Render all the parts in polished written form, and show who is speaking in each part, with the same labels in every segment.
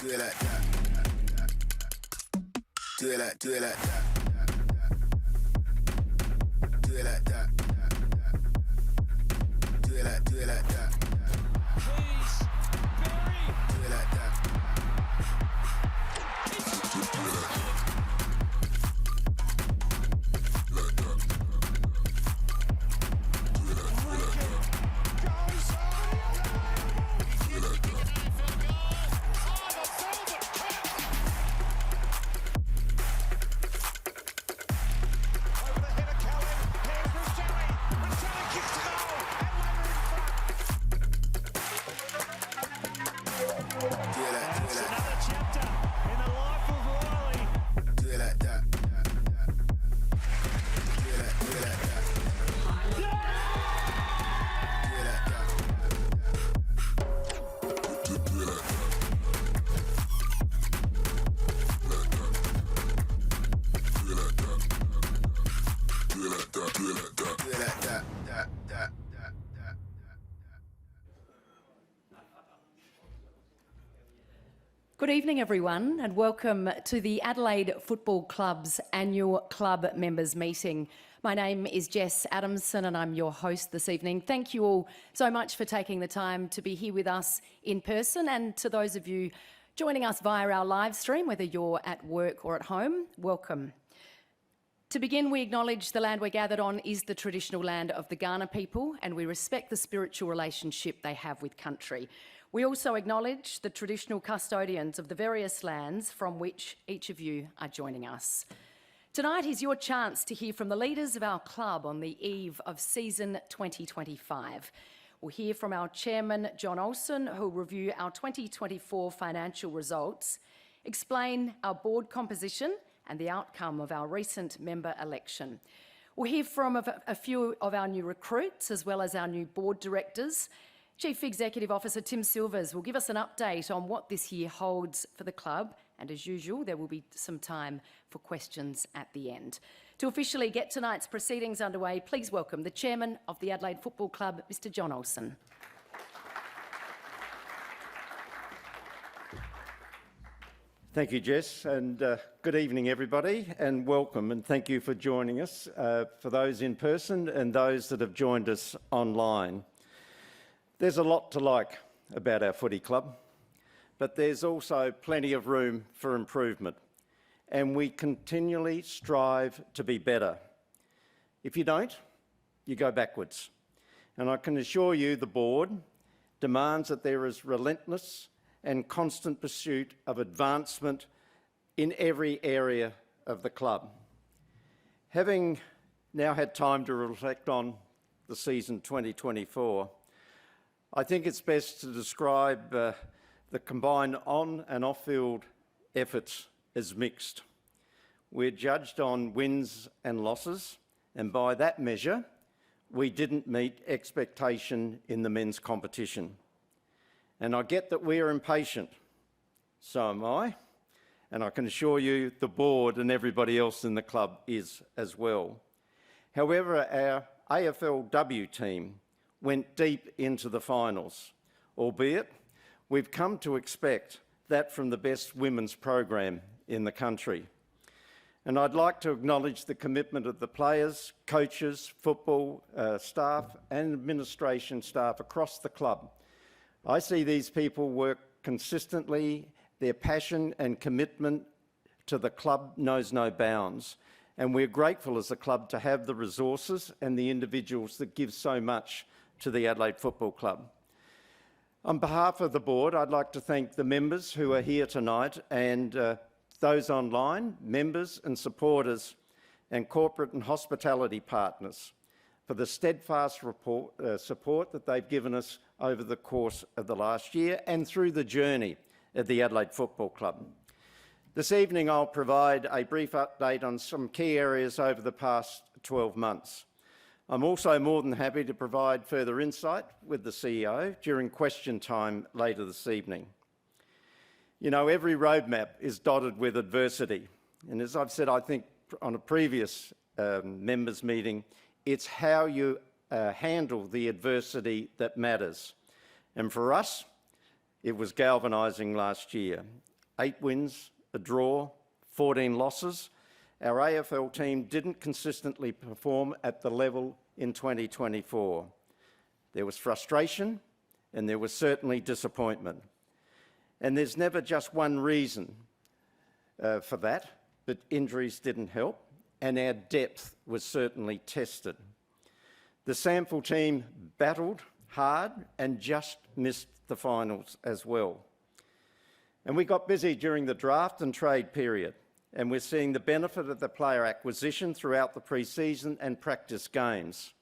Speaker 1: Do it like that. Do it like that. Do it like that. Do it like that.
Speaker 2: Please, Barry.
Speaker 1: Do it like that.
Speaker 3: Good evening, everyone, and welcome to the Adelaide Football Club's annual club members meeting. My name is Jess Adamson and I'm your host this evening. Thank you all so much for taking the time to be here with us in person, and to those of you joining us via our live stream, whether you're at work or at home, welcome. To begin, we acknowledge the land we're gathered on is the traditional land of the Kaurna people, and we respect the spiritual relationship they have with country. We also acknowledge the traditional custodians of the various lands from which each of you are joining us. Tonight is your chance to hear from the leaders of our club on the eve of season 2025. We'll hear from our chairman, John Olsen, who will review our 2024 financial results, explain our board composition and the outcome of our recent member election. We'll hear from a few of our new recruits as well as our new board directors. Chief Executive Officer Tim Silvers will give us an update on what this year holds for the club, and as usual, there will be some time for questions at the end. To officially get tonight's proceedings underway, please welcome the Chairman of the Adelaide Football Club, Mr. John Olsen.
Speaker 4: Thank you, Jess, and good evening, everybody, and welcome, and thank you for joining us, for those in person and those that have joined us online. There's a lot to like about our footy club, but there's also plenty of room for improvement, and we continually strive to be better. If you don't, you go backwards. And I can assure you the board demands that there is relentless and constant pursuit of advancement in every area of the club. Having now had time to reflect on the season 2024, I think it's best to describe the combined on and off-field efforts as mixed. We're judged on wins and losses, and by that measure, we didn't meet expectation in the men's competition. And I get that we are impatient, so am I, and I can assure you the board and everybody else in the club is as well. However, our AFLW team went deep into the finals, albeit we've come to expect that from the best women's program in the country. And I'd like to acknowledge the commitment of the players, coaches, football staff and administration staff across the club. I see these people work consistently. Their passion and commitment to the club knows no bounds, and we're grateful as a club to have the resources and the individuals that give so much to the Adelaide Football Club. On behalf of the board, I'd like to thank the members who are here tonight and those online, members and supporters and corporate and hospitality partners for the steadfast support that they've given us over the course of the last year and through the journey of the Adelaide Football Club. This evening I'll provide a brief update on some key areas over the past 12 months. I'm also more than happy to provide further insight with the CEO during question time later this evening. You know, every roadmap is dotted with adversity. And as I've said, I think on a previous members meeting, it's how you handle the adversity that matters. And for us, it was galvanising last year. 8 wins, a draw, 14 losses, our AFL team didn't consistently perform at the level in 2024. There was frustration and there was certainly disappointment. And there's never just one reason for that, but injuries didn't help and our depth was certainly tested. The SAMFL team battled hard and just missed the finals as well. And we got busy during the draft and trade period, and we're seeing the benefit of the player acquisition throughout the pre-season and practice games.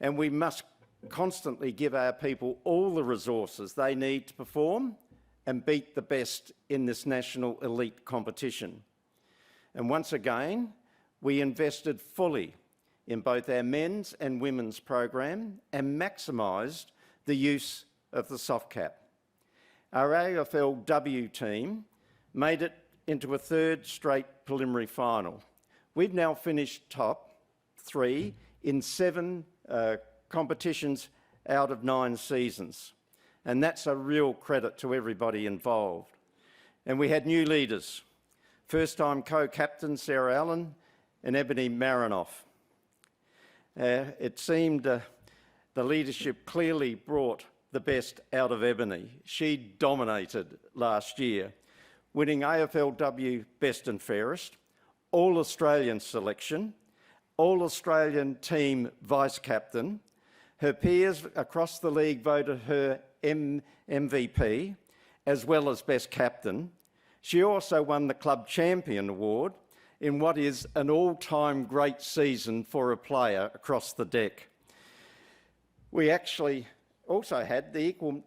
Speaker 4: And we must constantly give our people all the resources they need to perform and beat the best in this national elite competition. And once again, we invested fully in both our men's and women's program and maximised the use of the soft cap. Our AFLW team made it into a third straight preliminary final. We've now finished top 3 in 7 competitions out of 9 seasons. And that's a real credit to everybody involved. And we had new leaders. First-time co-captain Sarah Allen and Ebony Marinoff. It seemed the leadership clearly brought the best out of Ebony. She dominated last year, winning AFLW Best and Fairest, All-Australian selection, All-Australian team vice-captain. Her peers across the league voted her MVP, as well as Best Captain. She also won the Club Champion Award in what is an all-time great season for a player across the deck. We actually also had the equal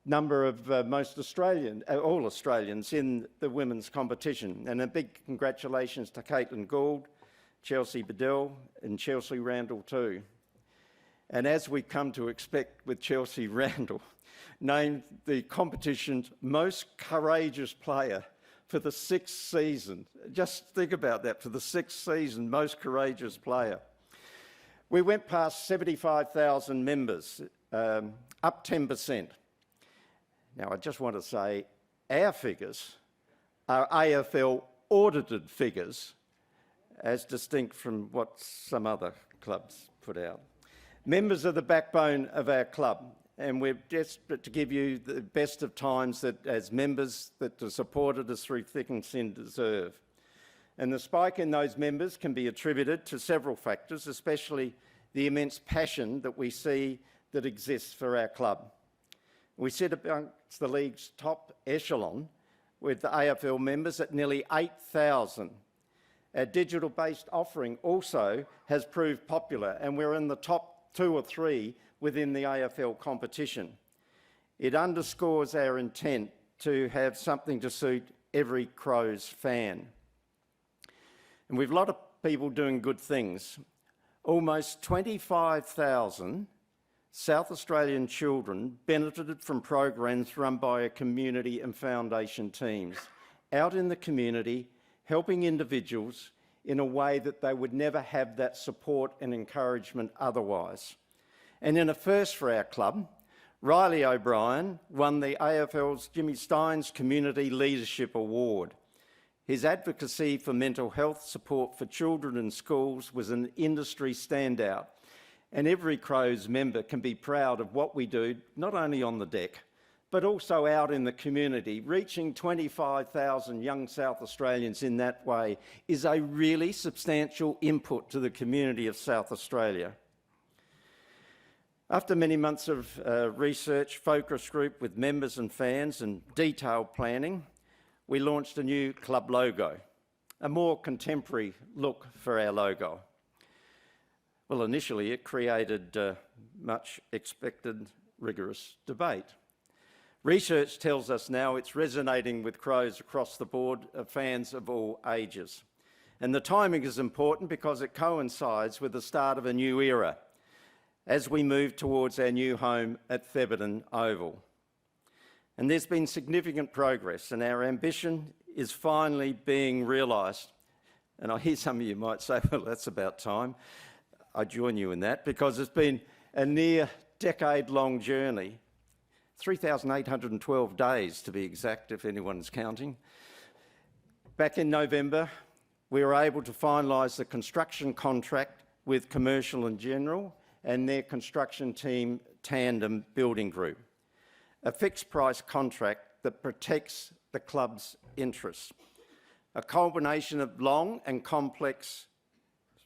Speaker 4: number of all Australians in the women's competition. And a big congratulations to Caitlin Gould, Chelsea Bedell and Chelsea Randall too. And as we come to expect with Chelsea Randall, named the competition's most courageous player for the 6th season. Just think about that, for the 6th season, most courageous player. We went past 75,000 members, up 10%. Now, I just want to say our figures are AFL audited figures, as distinct from what some other clubs put out. Members are the backbone of our club, and we're desperate to give you the best of times that, as members, that have supported us through thick and thin deserve. And the spike in those members can be attributed to several factors, especially the immense passion that we see that exists for our club. We sit amongst the league's top echelon with the AFL members at nearly 8,000. Our digital-based offering also has proved popular, and we're in the top 2 or 3 within the AFL competition. It underscores our intent to have something to suit every Crows fan. And we've a lot of people doing good things. Almost 25,000 South Australian children benefited from programs run by our community and foundation teams, out in the community, helping individuals in a way that they would never have that support and encouragement otherwise. And in a first for our club, Riley O'Brien won the AFL's Jimmy Steins Community Leadership Award. His advocacy for mental health support for children in schools was an industry standout, and every Crows member can be proud of what we do, not only on the deck, but also out in the community. Reaching 25,000 young South Australians in that way is a really substantial input to the community of South Australia. After many months of research, focus group with members and fans and detailed planning, we launched a new club logo, a more contemporary look for our logo. Well, initially it created much expected rigorous debate. Research tells us now it's resonating with Crows across the board of fans of all ages. And the timing is important because it coincides with the start of a new era as we move towards our new home at Thebarton Oval. And there's been significant progress, and our ambition is finally being realised. And I hear some of you might say, well, that's about time. I join you in that, because it's been a near decade-long journey 3,812 days to be exact, if anyone's counting. Back in November, we were able to finalise the construction contract with Commercial and General and their construction team, Tandem Building Group, a fixed price contract that protects the club's interests. A culmination of long and complex,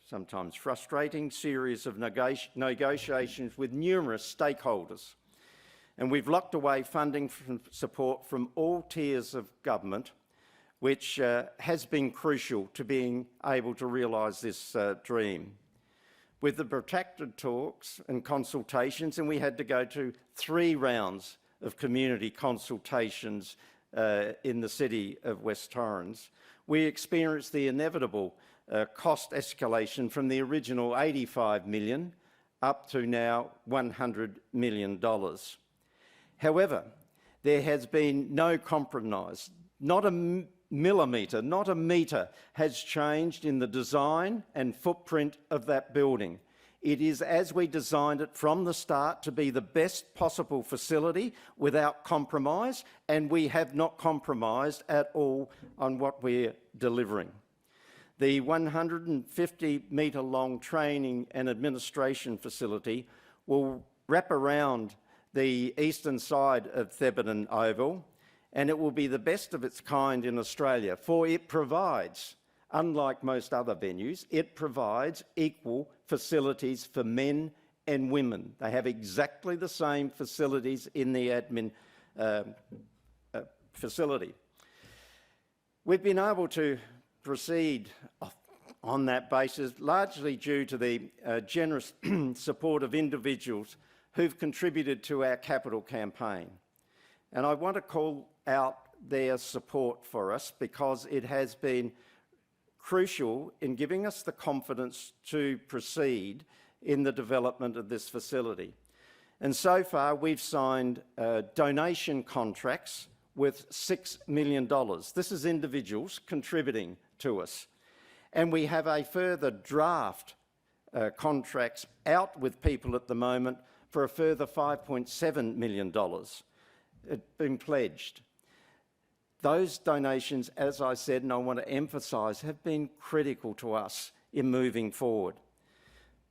Speaker 4: sometimes frustrating, series of negotiations with numerous stakeholders. And we've locked away funding support from all tiers of government, which has been crucial to being able to realise this dream. With the protracted talks and consultations, and we had to go to 3 rounds of community consultations in the city of West Torrens, we experienced the inevitable cost escalation from the original $85 million up to now $100 million. However, there has been no compromise. Not a millimetre, not a metre has changed in the design and footprint of that building. It is as we designed it from the start to be the best possible facility without compromise, and we have not compromised at all on what we're delivering. The 150-metre long training and administration facility will wrap around the eastern side of Thebarton Oval, and it will be the best of its kind in Australia, for it provides, unlike most other venues, it provides equal facilities for men and women. They have exactly the same facilities in the admin facility. We've been able to proceed on that basis largely due to the generous support of individuals who've contributed to our capital campaign. And I want to call out their support for us because it has been crucial in giving us the confidence to proceed in the development of this facility. And so far, we've signed donation contracts with $6 million. This is individuals contributing to us. And we have a further draft contracts out with people at the moment for a further $5.7 million. It's been pledged. Those donations, as I said, and I want to emphasise, have been critical to us in moving forward.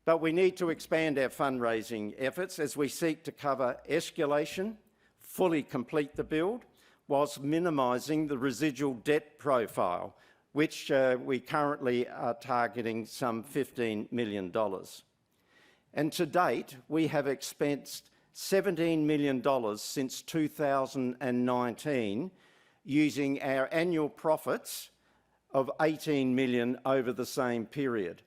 Speaker 4: But we need to expand our fundraising efforts as we seek to cover escalation, fully complete the build, whilst minimising the residual debt profile, which we currently are targeting some $15 million. And to date, we have expensed $17 million since 2019, using our annual profits of $18 million over the same period.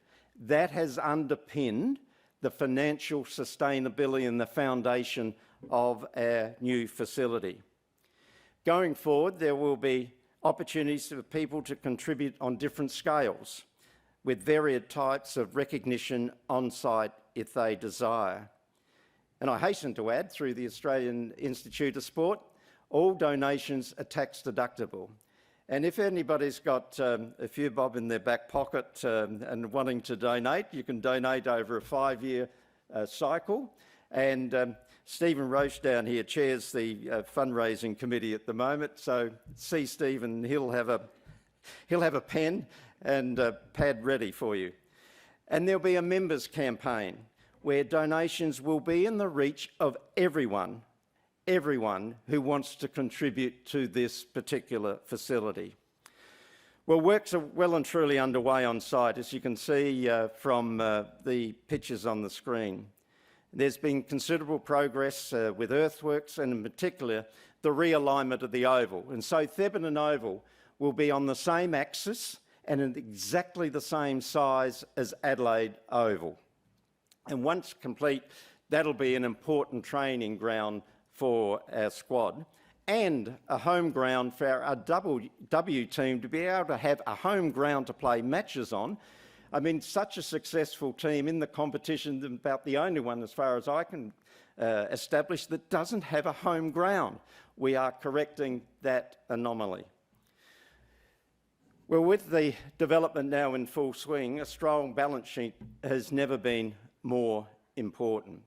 Speaker 4: That has underpinned the financial sustainability and the foundation of our new facility. Going forward, there will be opportunities for people to contribute on different scales, with varied types of recognition on site if they desire. And I hasten to add, through the Australian Institute of Sport, all donations are tax deductible. And if anybody's got a few bob in their back pocket and wanting to donate, you can donate over a 5-year cycle. And Stephen Roche down here chairs the fundraising committee at the moment. So see Stephen, he'll have a pen and a pad ready for you. And there'll be a members campaign where donations will be in the reach of everyone who wants to contribute to this particular facility. Well, works are well and truly underway on site, as you can see from the pictures on the screen. There's been considerable progress with earthworks and in particular the realignment of the oval. And so Thebarton Oval will be on the same axis and in exactly the same size as Adelaide Oval. And once complete, that'll be an important training ground for our squad and a home ground for our W team to be able to have a home ground to play matches on. I mean, such a successful team in the competition, about the only one as far as I can establish that doesn't have a home ground. We are correcting that anomaly. Well, with the development now in full swing, a strong balance sheet has never been more important.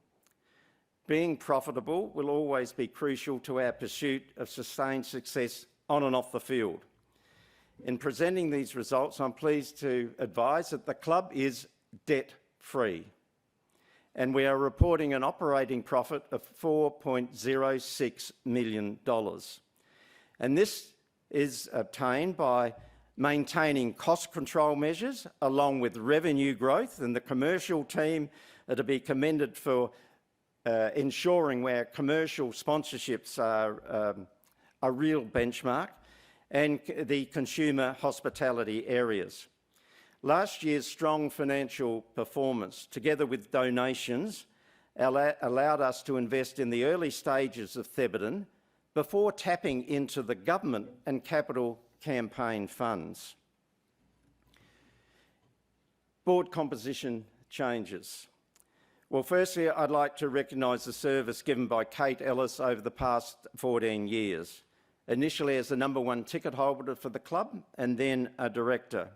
Speaker 4: Being profitable will always be crucial to our pursuit of sustained success on and off the field. In presenting these results, I'm pleased to advise that the club is debt-free, and we are reporting an operating profit of $4.06 million. And this is obtained by maintaining cost control measures along with revenue growth, and the commercial team are to be commended for ensuring where commercial sponsorships are a real benchmark, and the consumer hospitality areas. Last year's strong financial performance, together with donations, allowed us to invest in the early stages of Thebarton before tapping into the government and capital campaign funds. Board composition changes. Well, firstly, I'd like to recognise the service given by Kate Ellis over the past 14 years, initially as the #1 ticket holder for the club and then a director.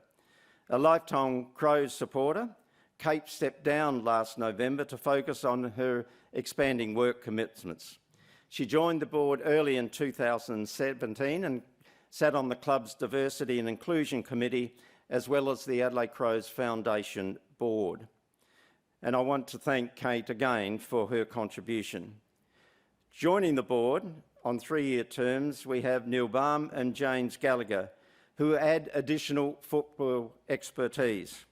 Speaker 4: A lifetime Crows supporter, Kate stepped down last November to focus on her expanding work commitments. She joined the board early in 2017 and sat on the club's Diversity and Inclusion Committee, as well as the Adelaide Crows Foundation board. And I want to thank Kate again for her contribution. Joining the board on 3-year terms, we have Neil Baum and James Gallagher, who add additional football expertise.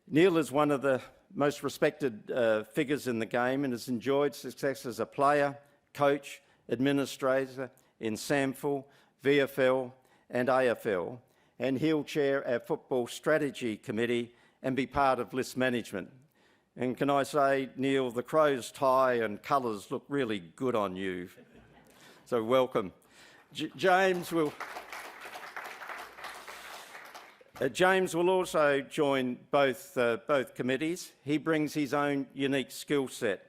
Speaker 4: Neil is one of the most respected figures in the game and has enjoyed success as a player, coach, administrator in SAMFL, VFL and AFL, and he'll chair our Football Strategy Committee and be part of list management. And can I say, Neil, the Crows tie and colours look really good on you. So welcome. James will also join both committees. He brings his own unique skill set,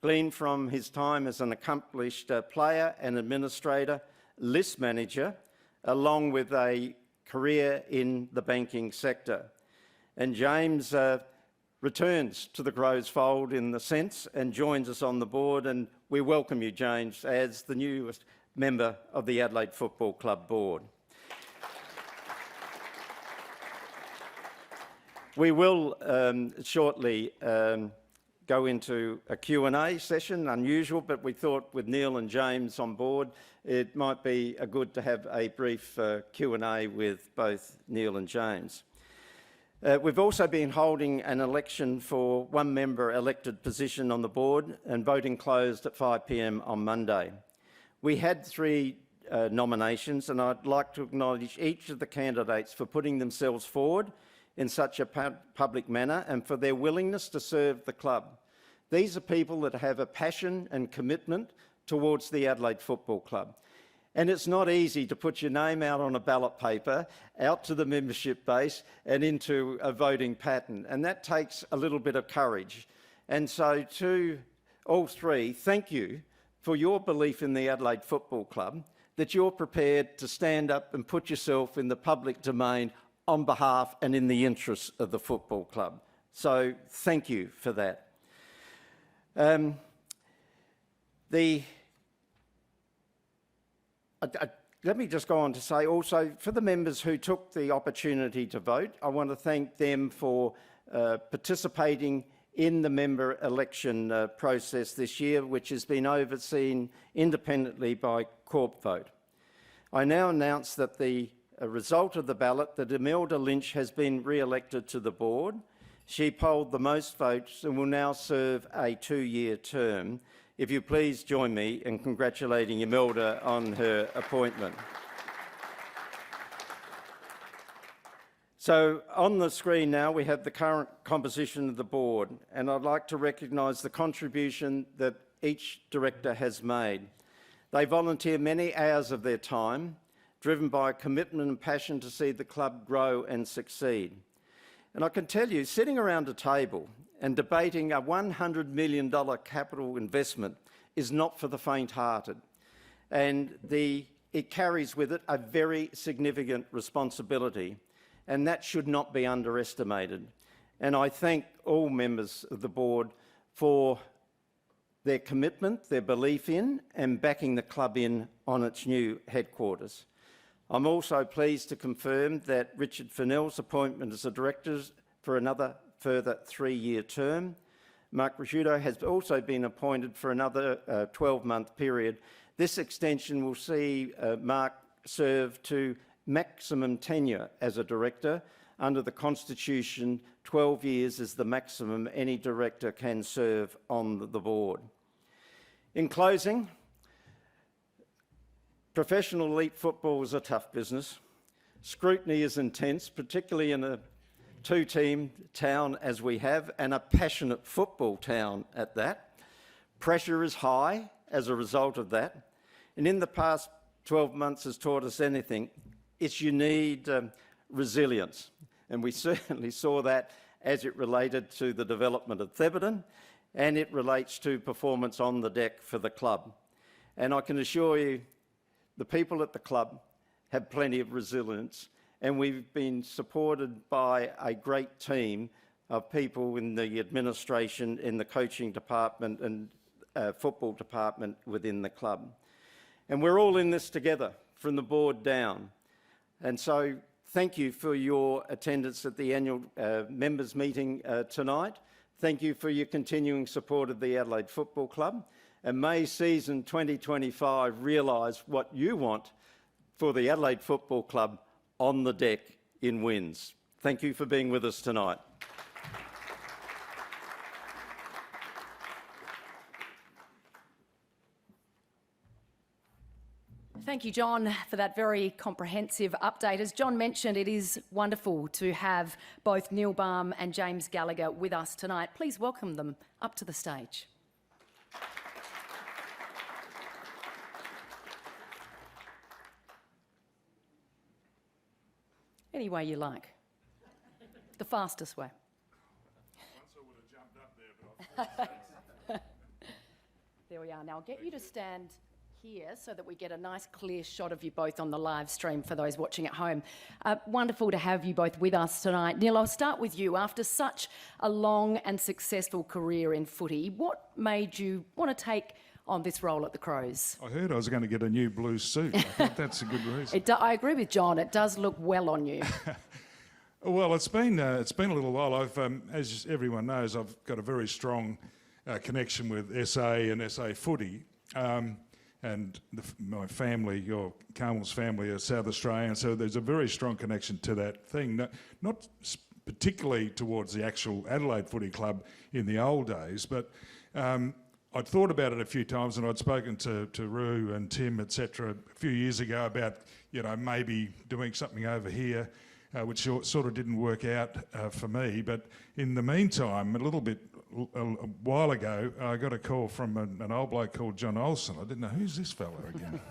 Speaker 4: gleaned from his time as an accomplished player and administrator, list manager, along with a career in the banking sector. And James returns to the Crows fold in the sense and joins us on the board, and we welcome you, James, as the newest member of the Adelaide Football Club board. We will shortly go into a Q&A session, unusual, but we thought with Neil and James on board, it might be good to have a brief Q&A with both Neil and James. We've also been holding an election for one member elected position on the board, and voting closed at 5 p.m. on Monday. We had 3 nominations, and I'd like to acknowledge each of the candidates for putting themselves forward in such a public manner and for their willingness to serve the club. These are people that have a passion and commitment towards the Adelaide Football Club. And it's not easy to put your name out on a ballot paper, out to the membership base and into a voting pattern. And that takes a little bit of courage. And so to all 3, thank you for your belief in the Adelaide Football Club, that you're prepared to stand up and put yourself in the public domain on behalf and in the interests of the football club. So thank you for that. Let me just go on to say also, for the members who took the opportunity to vote, I want to thank them for participating in the member election process this year, which has been overseen independently by Corp Vote. I now announce that the result of the ballot, that Imelda Lynch has been re-elected to the board. She polled the most votes and will now serve a 2-year term. If you please join me in congratulating Imelda on her appointment. So on the screen now we have the current composition of the board, and I'd like to recognise the contribution that each director has made. They volunteer many hours of their time, driven by a commitment and passion to see the club grow and succeed. And I can tell you, sitting around a table and debating a $100 million capital investment is not for the faint-hearted. And it carries with it a very significant responsibility, and that should not be underestimated. And I thank all members of the board for their commitment, their belief in and backing the club in on its new headquarters. I'm also pleased to confirm that Richard Fennell's appointment as a director for another further 3-year term. Mark Risciuto has also been appointed for another 12-month period. This extension will see Mark serve to maximum tenure as a director. Under the Constitution, 12 years is the maximum any director can serve on the board. In closing, professional elite football is a tough business. Scrutiny is intense, particularly in a two-team town as we have, and a passionate football town at that. Pressure is high as a result of that. And in the past 12 months has taught us anything, it's you need resilience. And we certainly saw that as it related to the development of Thebarton, and it relates to performance on the deck for the club. And I can assure you, the people at the club have plenty of resilience, and we've been supported by a great team of people in the administration, in the coaching department and football department within the club. And we're all in this together, from the board down. And so thank you for your attendance at the annual members meeting tonight. Thank you for your continuing support of the Adelaide Football Club. And may season 2025 realise what you want for the Adelaide Football Club on the deck in wins. Thank you for being with us tonight.
Speaker 3: Thank you, John, for that very comprehensive update. As John mentioned, it is wonderful to have both Neil Baum and James Gallagher with us tonight. Please welcome them up to the stage. Any way you like. The fastest way.
Speaker 5: Once I would have jumped up there, but
Speaker 3: There we are. Now I'll get you to stand here so that we get a nice clear shot of you both on the live stream for those watching at home. Wonderful to have you both with us tonight. Neil, I'll start with you. After such a long and successful career in footy, what made you want to take on this role at the Crows?
Speaker 5: I heard I was going to get a new blue suit. I think that's a good reason.
Speaker 3: I agree with John. It does look well on you.
Speaker 5: Well, it's been a little while. I've, as everyone knows, I've got a very strong connection with SA and SA footy. And my family, your Carmel's family, are South Australian, so there's a very strong connection to that thing. Not particularly towards the actual Adelaide Footy Club in the old days, but I'd thought about it a few times, and I'd spoken to Roo and Tim, etc., a few years ago about, maybe doing something over here, which sort of didn't work out for me. But in the meantime, a while ago, I got a call from an old bloke called John Olsen. I didn't know, who's this fella again?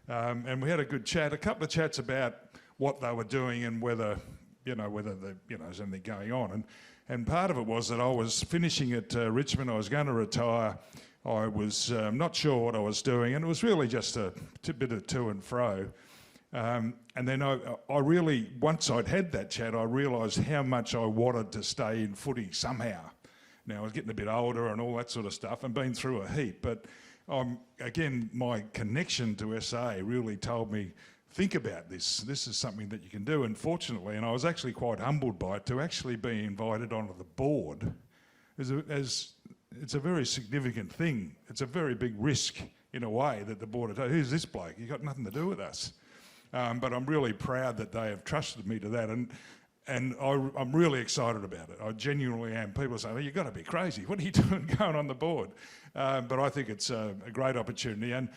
Speaker 5: And we had a good chat, a couple of chats about what they were doing and whether there's anything going on. And part of it was that I was finishing at Richmond. I was going to retire. I was not sure what I was doing, and it was really just a bit of to and fro. And then I really, once I'd had that chat, I realised how much I wanted to stay in footy somehow. Now, I was getting a bit older and all that sort of stuff and been through a heap. But again, my connection to SA really told me, think about this. This is something that you can do. And fortunately, and I was actually quite humbled by it, to actually be invited onto the board it's a very significant thing. It's a very big risk, in a way, that the board are, who's this bloke? You've got nothing to do with us. But I'm really proud that they have trusted me to that. And I'm really excited about it. I genuinely am. People say, you've got to be crazy. What are you doing going on the board? But I think it's a great opportunity. And,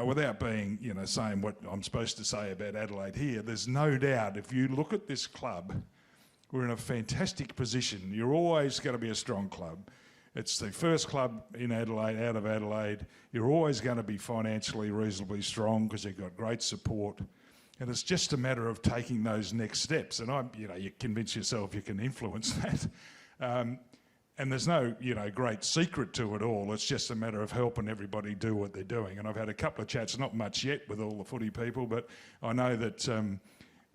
Speaker 5: without being, saying what I'm supposed to say about Adelaide here, there's no doubt if you look at this club, we're in a fantastic position. You're always going to be a strong club. It's the first club in Adelaide, out of Adelaide. You're always going to be financially reasonably strong because you've got great support. And it's just a matter of taking those next steps. And you convince yourself you can influence that. And there's no, great secret to it all. It's just a matter of helping everybody do what they're doing. And I've had a couple of chats, not much yet, with all the footy people, but I know that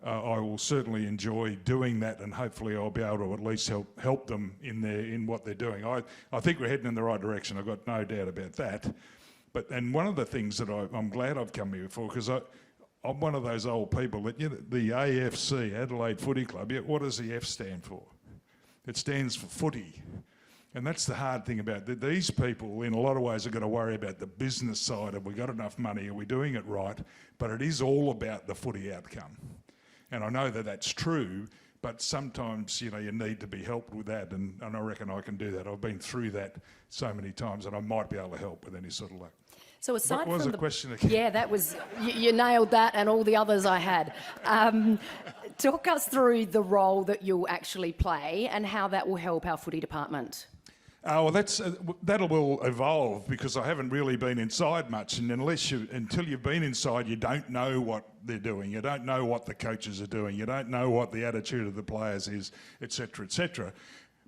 Speaker 5: I will certainly enjoy doing that, and hopefully I'll be able to at least help them in what they're doing. I think we're heading in the right direction. I've got no doubt about that. And one of the things that I'm glad I've come here for, because I'm one of those old people that, you know, the AFC, Adelaide Footy Club, what does the F stand for? It stands for footy. And that's the hard thing about it. These people, in a lot of ways, are going to worry about the business side. Have we got enough money? Are we doing it right? But it is all about the footy outcome. And I know that that's true, but sometimes, you know, you need to be helped with that. And I reckon I can do that. I've been through that so many times, and I might be able to help with any sort of luck.
Speaker 3: So aside
Speaker 5: what was
Speaker 3: from
Speaker 5: the question again?
Speaker 3: Yeah, that was, you nailed that and all the others I had. Talk us through the role that you'll actually play and how that will help our footy department.
Speaker 5: Well, that will evolve, because I haven't really been inside much, and until you've been inside, you don't know what they're doing. You don't know what the coaches are doing. You don't know what the attitude of the players is, etc., etc.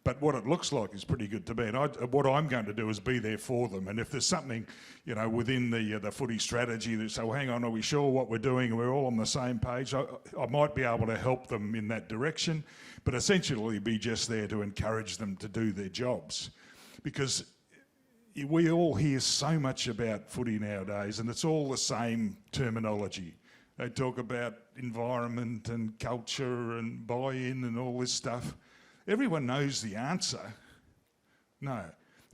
Speaker 5: But what it looks like is pretty good to me. And what I'm going to do is be there for them. And if there's something, you know, within the footy strategy that say, well, hang on, are we sure what we're doing? We're all on the same page. I might be able to help them in that direction, but essentially be just there to encourage them to do their jobs. Because we all hear so much about footy nowadays, and it's all the same terminology. They talk about environment and culture and buy-in and all this stuff. Everyone knows the answer. No,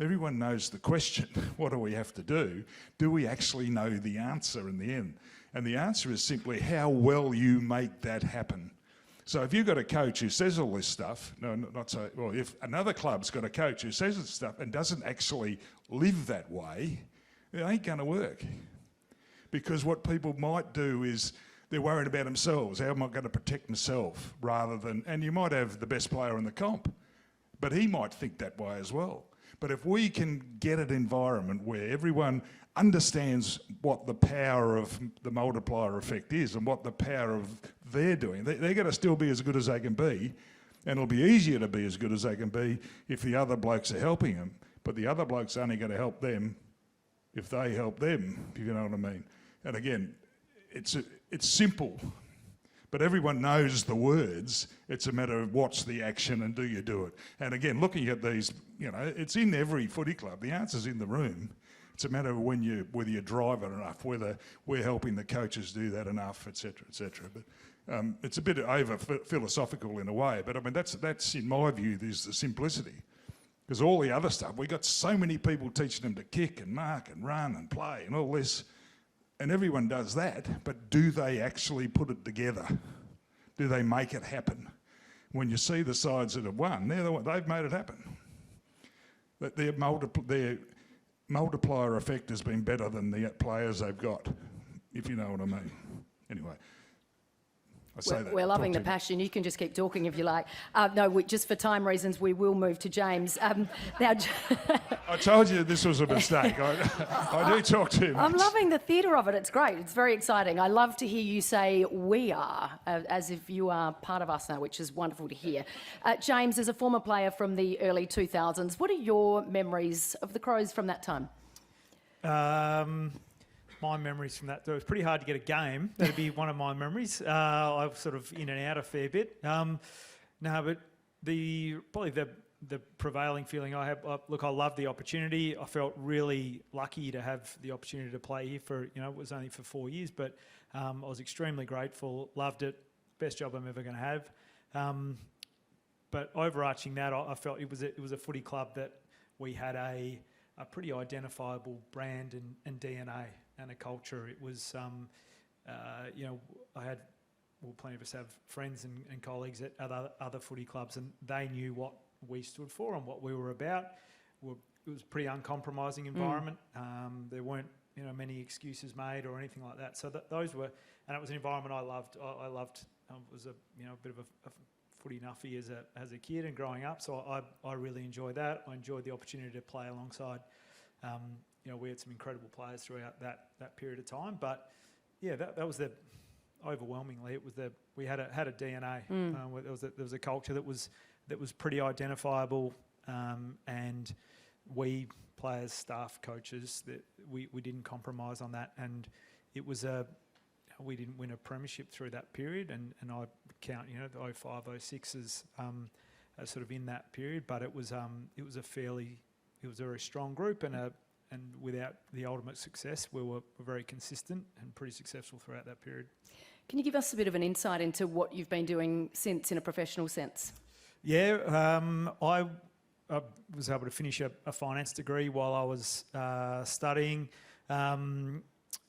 Speaker 5: everyone knows the question. What do we have to do? Do we actually know the answer in the end? And the answer is simply how well you make that happen. So if you've got a coach who says all this stuff, if another club's got a coach who says this stuff and doesn't actually live that way, it ain't going to work. Because what people might do is they're worried about themselves. How am I going to protect myself? Rather than, and you might have the best player in the comp, but he might think that way as well. But if we can get an environment where everyone understands what the power of the multiplier effect is and what the power of they're doing, they're going to still be as good as they can be, and it'll be easier to be as good as they can be if the other blokes are helping them. But the other blokes are only going to help them if they help them, if you know what I mean. And again, it's simple, but everyone knows the words. It's a matter of what's the action and do you do it. And again, looking at these, you know, it's in every footy club. The answer's in the room. It's a matter of whether you drive it enough, whether we're helping the coaches do that enough, etc., etc. But it's a bit over philosophical in a way. But I mean, that's in my view, there's the simplicity. Because all the other stuff, we got so many people teaching them to kick and mark and run and play and all this. And everyone does that, but do they actually put it together? Do they make it happen? When you see the sides that have won, they've made it happen. But their multiplier effect has been better than the players they've got, if you know what I mean. Anyway, I say that.
Speaker 3: We're loving the passion. You can just keep talking if you like. Just for time reasons, we will move to James. Now,
Speaker 5: I told you this was a mistake. I do talk too much.
Speaker 3: I'm loving the theatre of it. It's great. It's very exciting. I love to hear you say "we are" as if you are part of us now, which is wonderful to hear. James, as a former player from the early 2000s, what are your memories of the Crows from that time?
Speaker 2: My memories from that, it was pretty hard to get a game. That'd be one of my memories. I was sort of in and out a fair bit. But probably the prevailing feeling I have, I loved the opportunity. I felt really lucky to have the opportunity to play here for, it was only for 4 years, but I was extremely grateful, loved it, best job I'm ever going to have. But overarching that, I felt it was a footy club that we had a pretty identifiable brand and DNA and a culture. It was, plenty of us have friends and colleagues at other footy clubs, and they knew what we stood for and what we were about. It was a pretty uncompromising environment. There weren't, many excuses made or anything like that. So those were, and it was an environment I loved. I loved. Was a bit of a footy nuffy as a kid and growing up. So I really enjoyed that. I enjoyed the opportunity to play alongside. We had some incredible players throughout that period of time, but yeah, that was overwhelmingly we had a DNA. There was a culture that was pretty identifiable, and we players, staff, coaches, that we didn't compromise on that, and it was we didn't win a premiership through that period, and I count the 05, 06 as sort of in that period. But it was a very strong group, and without the ultimate success, we were very consistent and pretty successful throughout that period.
Speaker 3: Can you give us a bit of an insight into what you've been doing since in a professional sense?
Speaker 2: Yeah, I was able to finish a finance degree while I was studying. And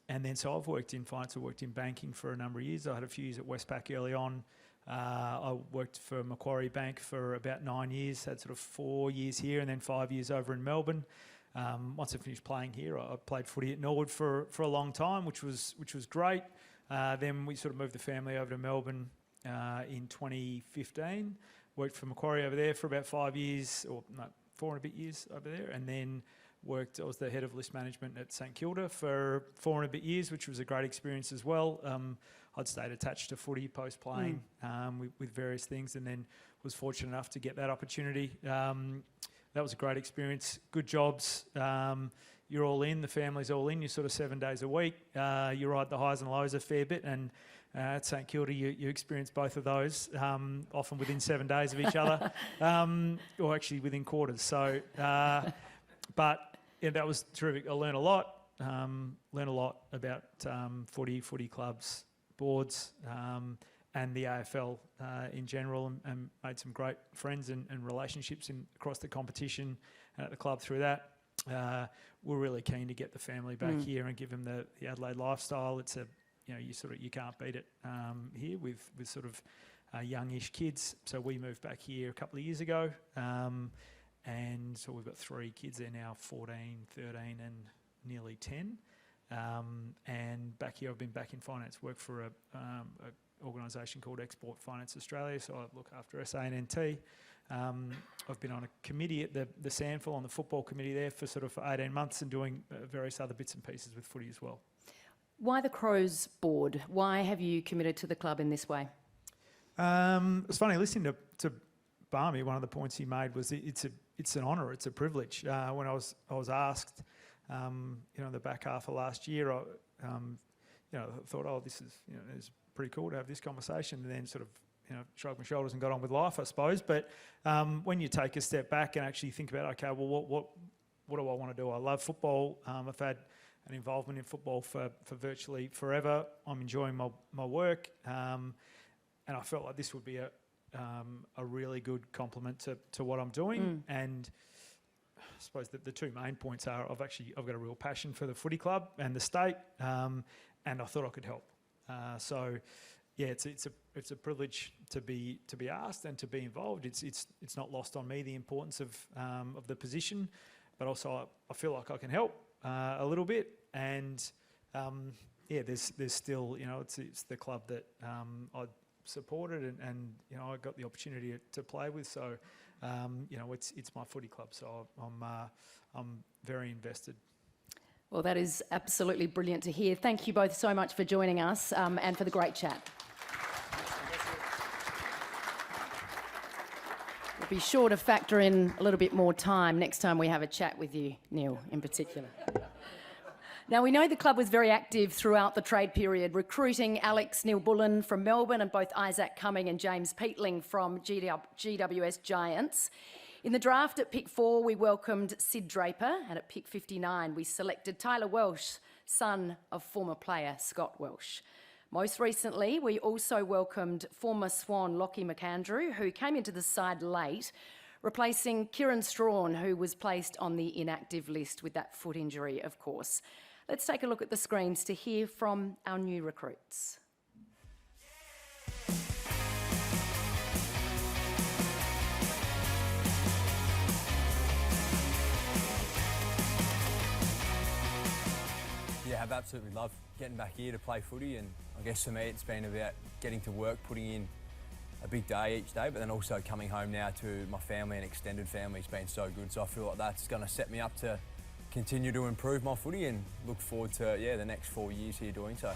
Speaker 2: then so I've worked in finance, I worked in banking for a number of years. I had a few years at Westpac early on. I worked for Macquarie Bank for about 9 years, had sort of 4 years here and then 5 years over in Melbourne. Once I finished playing here, I played footy at Norwood for a long time, which was great. Then we sort of moved the family over to Melbourne in 2015. Worked for Macquarie over there for about 5 years, or no, 4 and a bit years over there, and then I was the head of list management at St Kilda for 4 and a bit years, which was a great experience as well. I'd stayed attached to footy post-playing with various things, and then was fortunate enough to get that opportunity. That was a great experience, good jobs. You're all in, the family's all in, you're sort of 7 days a week. You ride the highs and lows a fair bit, and at St Kilda you experience both of those, often within 7 days of each other, or actually within quarters. So, but yeah, that was terrific. I learned a lot. About footy clubs, boards, and the AFL in general, and made some great friends and relationships across the competition and at the club through that. We're really keen to get the family back here and give them the Adelaide lifestyle. It's you can't beat it here with sort of youngish kids. So we moved back here a couple of years ago. And so we've got 3 kids there now, 14, 13 and nearly 10. And back here, I've been back in finance, work for an organisation called Export Finance Australia, so I look after SA&NT. I've been on a committee at the Sandful, on the football committee there for 18 months, and doing various other bits and pieces with footy as well.
Speaker 3: Why the Crows board? Why have you committed to the club in this way?
Speaker 2: It's funny, listening to Barmy, one of the points he made was it's an honour, it's a privilege. When I was asked, the back half of last year, I thought, this is it's pretty cool to have this conversation, and then sort of shrugged my shoulders and got on with life, I suppose. But when you take a step back and actually think about, okay, well, what do I want to do? I love football. I've had an involvement in football for virtually forever. I'm enjoying my work, and I felt like this would be a really good complement to what I'm doing. And I suppose that the 2 main points are I've got a real passion for the footy club and the state, and I thought I could help. So yeah, it's a privilege to be asked and to be involved. It's not lost on me the importance of the position, but also I feel like I can help a little bit. And there's still it's the club that I supported and I got the opportunity to play with. So it's my footy club. So I'm very invested.
Speaker 3: Well, that is absolutely brilliant to hear. Thank you both so much for joining us and for the great chat. We'll be sure to factor in a little bit more time next time we have a chat with you, Neil, in particular. Now, we know the club was very active throughout the trade period, recruiting Alex Neil-Bullen from Melbourne and both Isaac Cumming and James Peatling from GWS Giants. In the draft at pick 4, we welcomed Sid Draper, and at pick 59, we selected Tyler Welsh, son of former player Scott Welsh. Most recently, we also welcomed former Swan Lockie McAndrew, who came into the side late, replacing Kieran Strawn, who was placed on the inactive list with that foot injury, of course. Let's take a look at the screens to hear from our new recruits.
Speaker 6: Yeah, I've absolutely loved getting back here to play footy, and I guess for me it's been about getting to work, putting in a big day each day, but then also coming home now to my family and extended family has been so good. So I feel like that's going to set me up to continue to improve my footy and look forward to the next 4 years here doing so.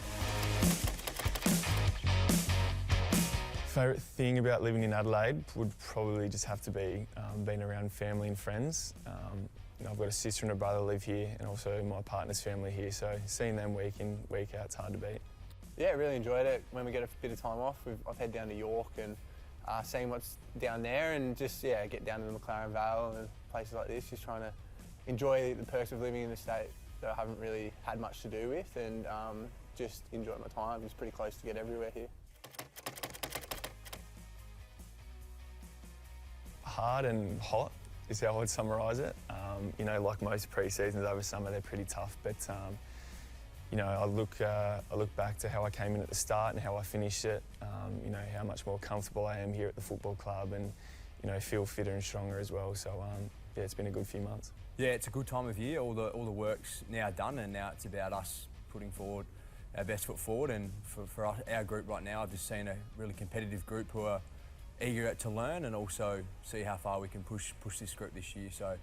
Speaker 7: Favourite thing about living in Adelaide would probably just have to be being around family and friends. I've got a sister and a brother live here, and also my partner's family here, so seeing them week in, week out is hard to beat.
Speaker 8: Yeah, really enjoyed it. When we get a bit of time off, I've head down to York and seeing what's down there, and just get down to the McLaren Vale and places like this, just trying to enjoy the perks of living in a state that I haven't really had much to do with, and just enjoy my time. It's pretty close to get everywhere here.
Speaker 7: Hard and hot is how I would summarise it. Like most pre-seasons over summer, they're pretty tough, but I look back to how I came in at the start and how I finished it. How much more comfortable I am here at the football club, and feel fitter and stronger as well. So it's been a good few months.
Speaker 6: Yeah, it's a good time of year. All the work's now done, and now it's about us putting forward our best foot forward. And for us, our group right now, I've just seen a really competitive group who are eager to learn and also see how far we can push this group this year. So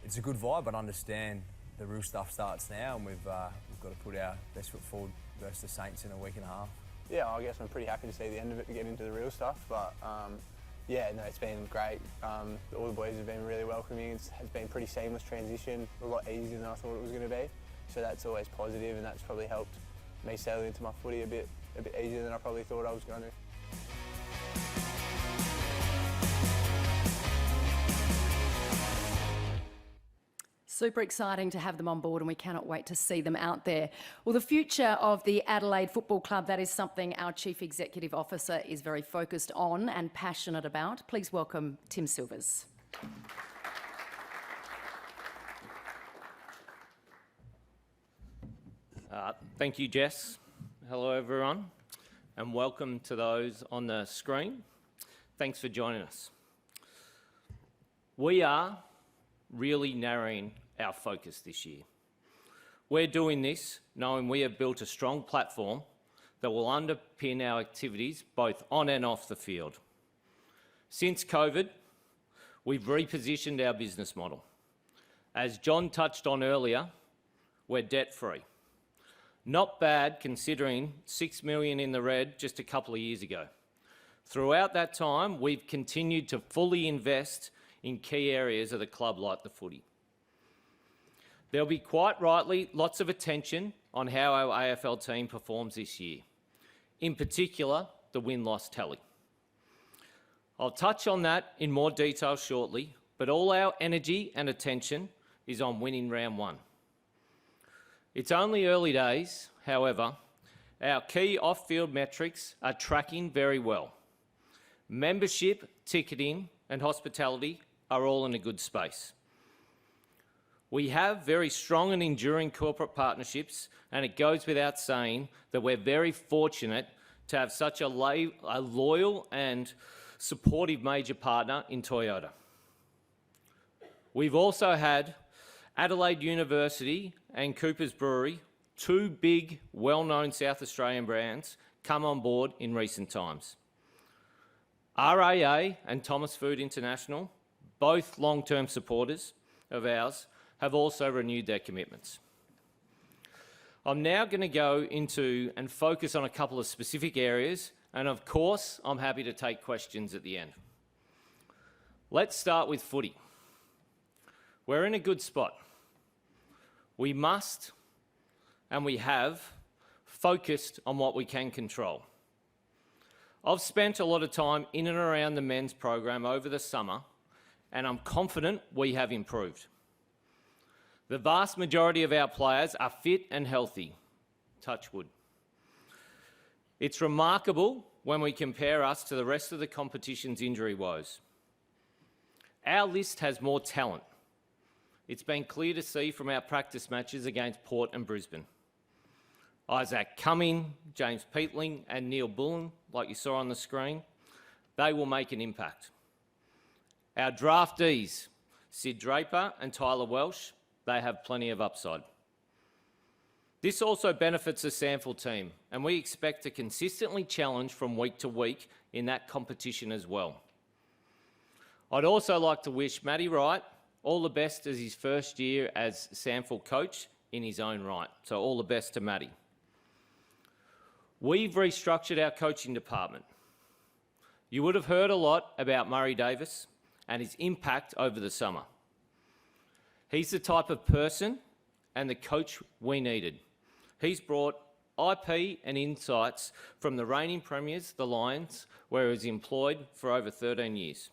Speaker 6: it's a good vibe, but understand the real stuff starts now, and we've got to put our best foot forward versus the Saints in a week and a half.
Speaker 8: Yeah, I guess I'm pretty happy to see the end of it to get into the real stuff, but it's been great. All the boys have been really welcoming. Has been a pretty seamless transition, a lot easier than I thought it was going to be. So that's always positive, and that's probably helped me settle into my footy a bit easier than I probably thought I was going to.
Speaker 3: Super exciting to have them on board, and we cannot wait to see them out there. Well, the future of the Adelaide Football Club, that is something our Chief Executive Officer is very focused on and passionate about. Please welcome Tim Silvers.
Speaker 9: Thank you, Jess. Hello, everyone, and welcome to those on the screen. Thanks for joining us. We are really narrowing our focus this year. We're doing this knowing we have built a strong platform that will underpin our activities both on and off the field. Since COVID, we've repositioned our business model. As John touched on earlier, we're debt-free. Not bad considering $6 million in the red just a couple of years ago. Throughout that time, we've continued to fully invest in key areas of the club like the footy. There'll be quite rightly lots of attention on how our AFL team performs this year, in particular the win-loss tally. I'll touch on that in more detail shortly, but all our energy and attention is on winning round one. It's only early days, however, our key off-field metrics are tracking very well. Membership, ticketing and hospitality are all in a good space. We have very strong and enduring corporate partnerships, and it goes without saying that we're very fortunate to have such a loyal and supportive major partner in Toyota. We've also had Adelaide University and Cooper's Brewery, two big, well-known South Australian brands, come on board in recent times. RAA and Thomas Food International, both long-term supporters of ours, have also renewed their commitments. I'm now going to go into and focus on a couple of specific areas, and of course, I'm happy to take questions at the end. Let's start with footy. We're in a good spot. We must, and we have, focused on what we can control. I've spent a lot of time in and around the men's program over the summer, and I'm confident we have improved. The vast majority of our players are fit and healthy, touch wood. It's remarkable when we compare us to the rest of the competition's injury woes. Our list has more talent. It's been clear to see from our practice matches against Port and Brisbane. Isaac Cumming, James Peatling and Neil Bullen, like you saw on the screen, they will make an impact. Our draftees, Sid Draper and Tyler Welsh, they have plenty of upside. This also benefits the SANFL team, and we expect to consistently challenge from week to week in that competition as well. I'd also like to wish Matty Wright all the best as his first year as SANFL coach in his own right. So all the best to Matty. We've restructured our coaching department. You would have heard a lot about Murray Davis and his impact over the summer. He's the type of person and the coach we needed. He's brought IP and insights from the reigning premiers, the Lions, where he was employed for over 13 years.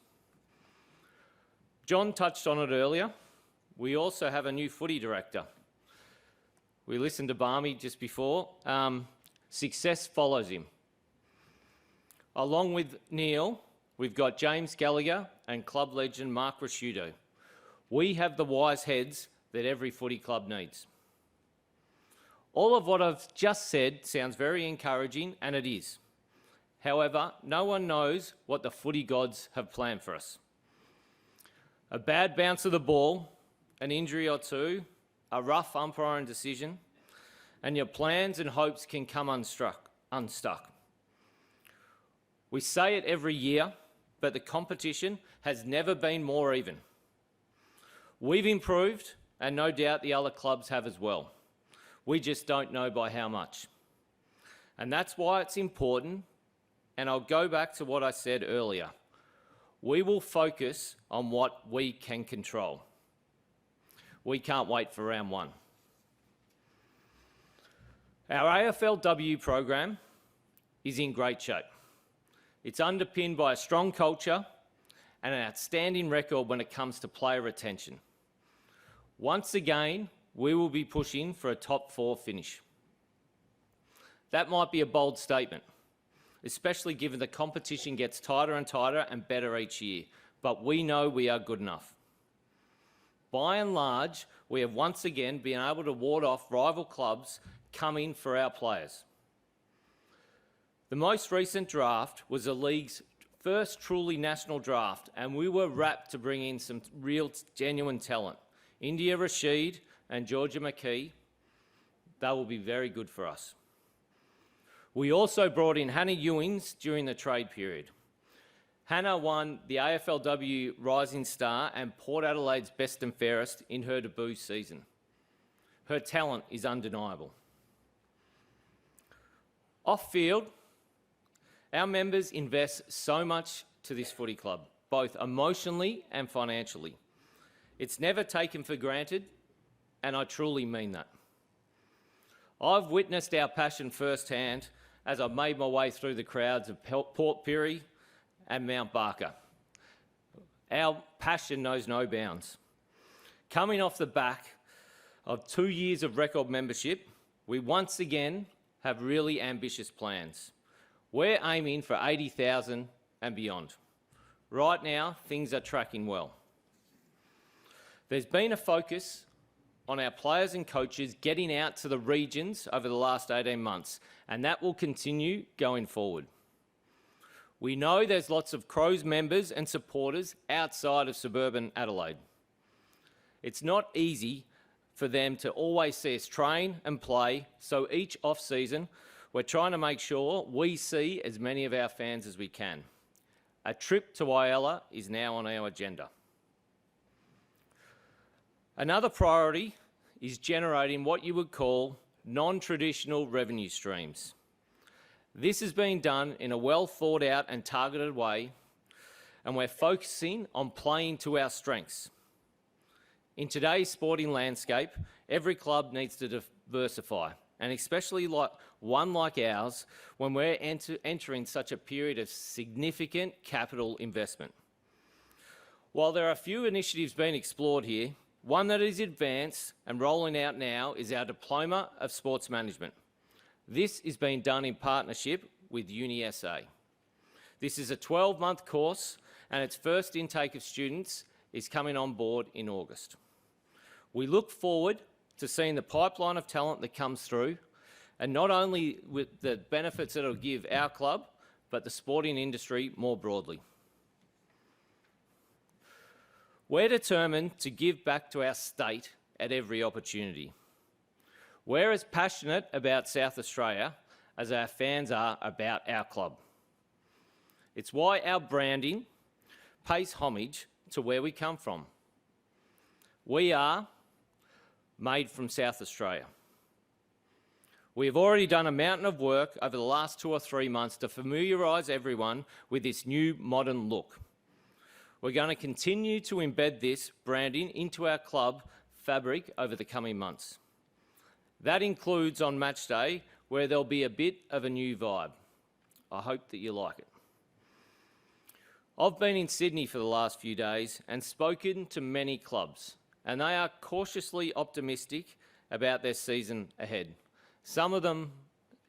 Speaker 9: John touched on it earlier. We also have a new footy director. We listened to Barmy just before. Success follows him. Along with Neil, we've got James Gallagher and club legend Mark Rasciuto. We have the wise heads that every footy club needs. All of what I've just said sounds very encouraging, and it is. However, no one knows what the footy gods have planned for us. A bad bounce of the ball, an injury or two, a rough umpiring decision, and your plans and hopes can come unstuck. We say it every year, but the competition has never been more even. We've improved, and no doubt the other clubs have as well. We just don't know by how much. And that's why it's important, and I'll go back to what I said earlier. We will focus on what we can control. We can't wait for round one. Our AFLW program is in great shape. It's underpinned by a strong culture and an outstanding record when it comes to player retention. Once again, we will be pushing for a top 4 finish. That might be a bold statement, especially given the competition gets tighter and tighter and better each year, but we know we are good enough. By and large, we have once again been able to ward off rival clubs coming for our players. The most recent draft was the league's first truly national draft, and we were rapt to bring in some real genuine talent. India Rashid and Georgia McKee, they will be very good for us. We also brought in Hannah Ewings during the trade period. Hannah won the AFLW Rising Star and Port Adelaide's Best and Fairest in her debut season. Her talent is undeniable. Off-field, our members invest so much to this footy club, both emotionally and financially. It's never taken for granted, and I truly mean that. I've witnessed our passion firsthand as I've made my way through the crowds of Port Pirie and Mount Barker. Our passion knows no bounds. Coming off the back of 2 years of record membership, we once again have really ambitious plans. We're aiming for 80,000 and beyond. Right now, things are tracking well. There's been a focus on our players and coaches getting out to the regions over the last 18 months, and that will continue going forward. We know there's lots of Crows members and supporters outside of suburban Adelaide. It's not easy for them to always see us train and play, so each off-season we're trying to make sure we see as many of our fans as we can. A trip to Whyalla is now on our agenda. Another priority is generating what you would call non-traditional revenue streams. This is being done in a well thought out and targeted way, and we're focusing on playing to our strengths. In today's sporting landscape, every club needs to diversify, and especially one like ours, when we're entering such a period of significant capital investment. While there are a few initiatives being explored here, one that is advanced and rolling out now is our Diploma of Sports Management. This is being done in partnership with UniSA. This is a 12-month course, and its first intake of students is coming on board in August. We look forward to seeing the pipeline of talent that comes through, and not only with the benefits that it'll give our club, but the sporting industry more broadly. We're determined to give back to our state at every opportunity. We're as passionate about South Australia as our fans are about our club. It's why our branding pays homage to where we come from. We are made from South Australia. We have already done a mountain of work over the last 2 or 3 months to familiarise everyone with this new modern look. We're going to continue to embed this branding into our club fabric over the coming months. That includes on match day where there'll be a bit of a new vibe. I hope that you like it. I've been in Sydney for the last few days and spoken to many clubs, and they are cautiously optimistic about their season ahead. Some of them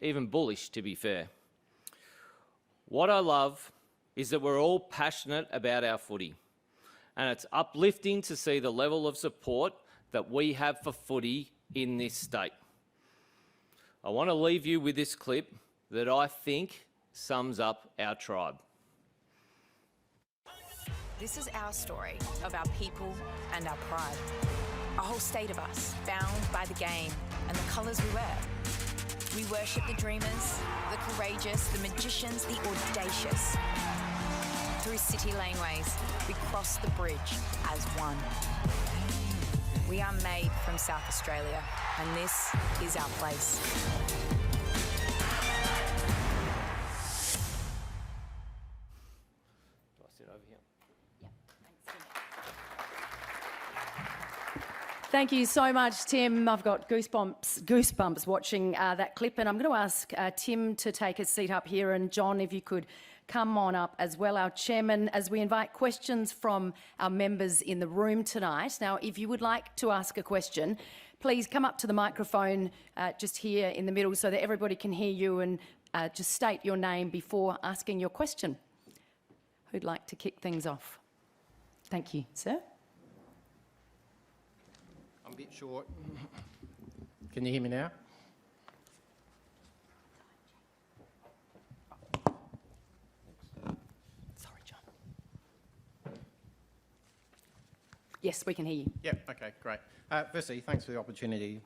Speaker 9: even bullish, to be fair. What I love is that we're all passionate about our footy, and it's uplifting to see the level of support that we have for footy in this state. I want to leave you with this clip that I think sums up our tribe.
Speaker 10: This is our story of our people and our pride. A whole state of us, bound by the game and the colours we wear. We worship the dreamers, the courageous, the magicians, the audacious. Through city laneways, we cross the bridge as one. We are made from South Australia, and this is our place.
Speaker 3: Thank you so much, Tim. I've got goosebumps watching that clip, and I'm going to ask Tim to take a seat up here, and John, if you could come on up as well, our chairman, as we invite questions from our members in the room tonight. Now, if you would like to ask a question, please come up to the microphone just here in the middle so that everybody can hear you, and just state your name before asking your question. Who'd like to kick things off? Thank you, sir.
Speaker 11: I'm a bit short. Can you hear me now?
Speaker 3: Sorry, John. Yes, we can hear you.
Speaker 11: Yep, okay, great. Firstly, thanks for the opportunity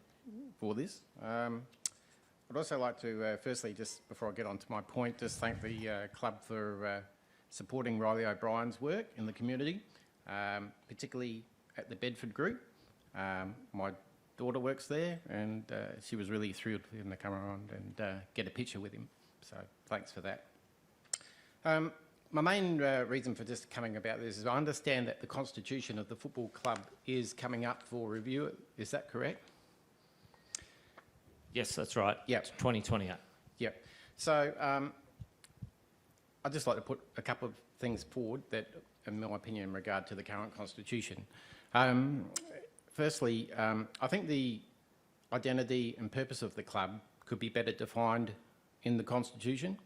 Speaker 11: for this. I'd also like to, firstly, just before I get on to my point, just thank the club for supporting Riley O'Brien's work in the community, particularly at the Bedford group. My daughter works there, and she was really thrilled for him to come around and get a picture with him. So thanks for that. My main reason for just coming about this is I understand that the constitution of the football club is coming up for review. Is that correct?
Speaker 9: Yes, that's right.
Speaker 11: Yep.
Speaker 9: It's 2028.
Speaker 11: Yep. So I'd just like to put a couple of things forward that, in my opinion, in regard to the current constitution. Firstly, I think the identity and purpose of the club could be better defined in the constitution,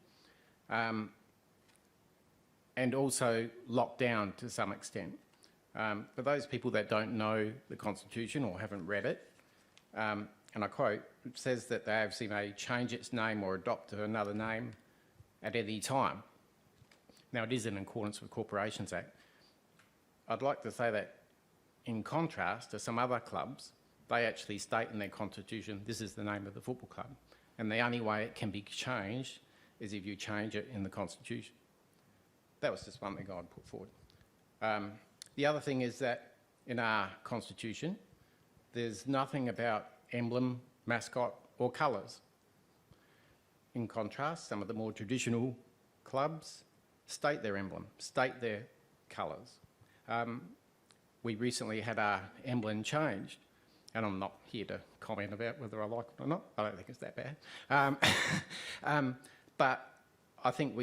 Speaker 11: and also locked down to some extent. For those people that don't know the constitution or haven't read it, and I quote, it says that the AFC may change its name or adopt another name at any time. Now, it is in accordance with Corporations Act. I'd like to say that in contrast to some other clubs, they actually state in their constitution, this is the name of the football club. And the only way it can be changed is if you change it in the constitution. That was just one thing I'd put forward. The other thing is that in our constitution, there's nothing about emblem, mascot, or colours. In contrast, some of the more traditional clubs state their emblem, state their colours. We recently had our emblem changed, and I'm not here to comment about whether I like it or not. I don't think it's that bad. But I think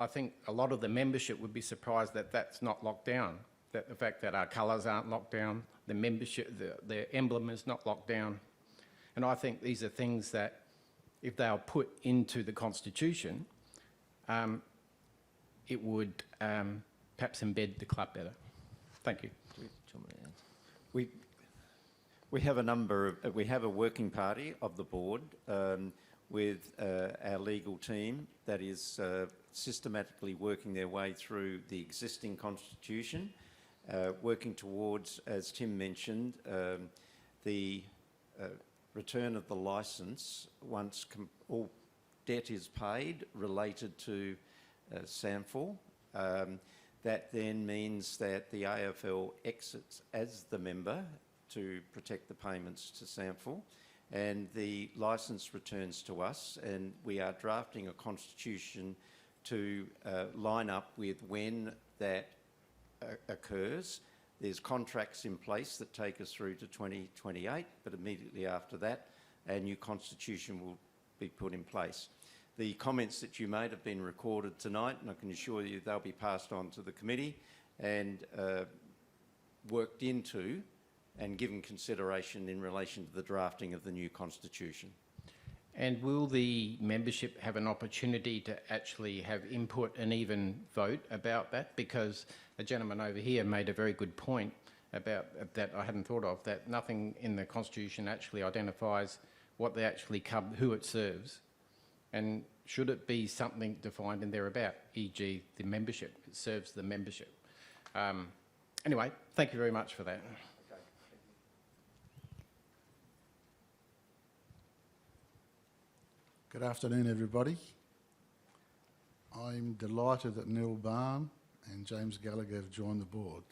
Speaker 11: I think a lot of the membership would be surprised that that's not locked down, that the fact that our colours aren't locked down, the membership, the emblem is not locked down. And I think these are things that, if they are put into the constitution, it would perhaps embed the club better. Thank you.
Speaker 4: We have a number of, we have a working party of the board with our legal team that is systematically working their way through the existing constitution, working towards, as Tim mentioned, the return of the licence once all debt is paid related to SANFL. That then means that the AFL exits as the member to protect the payments to SANFL, and the licence returns to us, and we are drafting a constitution to line up with when that occurs. There's contracts in place that take us through to 2028, but immediately after that, a new constitution will be put in place. The comments that you made have been recorded tonight, and I can assure you they'll be passed on to the committee and worked into and given consideration in relation to the drafting of the new constitution.
Speaker 11: And will the membership have an opportunity to actually have input and even vote about that? Because a gentleman over here made a very good point about that I hadn't thought of, that nothing in the constitution actually identifies what they actually who it serves. And should it be something defined in there about, e.g. the membership, it serves the membership. Anyway, thank you very much for that.
Speaker 12: Good afternoon, everybody. I'm delighted that Neil Barn and James Gallagher have joined the board,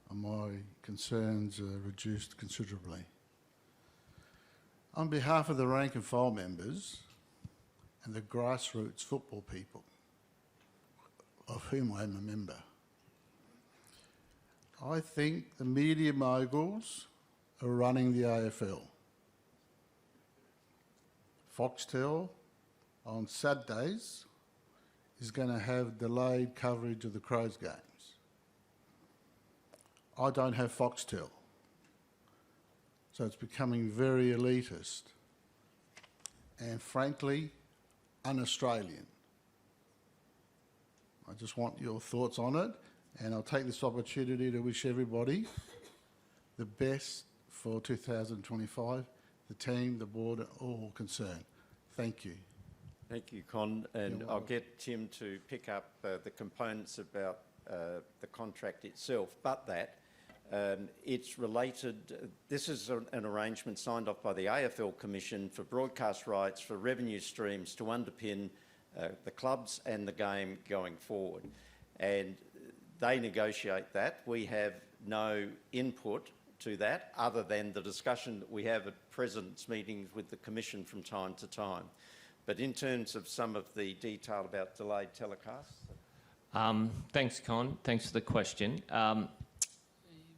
Speaker 12: and my concerns are reduced considerably. On behalf of the rank and file members and the grassroots football people, of whom I am a member, I think the media moguls are running the AFL. Foxtel on Saturdays is going to have delayed coverage of the Crows games. I don't have Foxtel, so it's becoming very elitist and frankly un-Australian. I just want your thoughts on it, and I'll take this opportunity to wish everybody the best for 2025. The team, the board, are all concerned. Thank you.
Speaker 4: Thank you, Con, and I'll get Tim to pick up the components about the contract itself, but that it's related. This is an arrangement signed off by the AFL Commission for broadcast rights for revenue streams to underpin the clubs and the game going forward. And they negotiate that. We have no input to that other than the discussion that we have at President's meetings with the Commission from time to time. But in terms of some of the detail about delayed telecasts.
Speaker 9: Thanks, Con. Thanks for the question.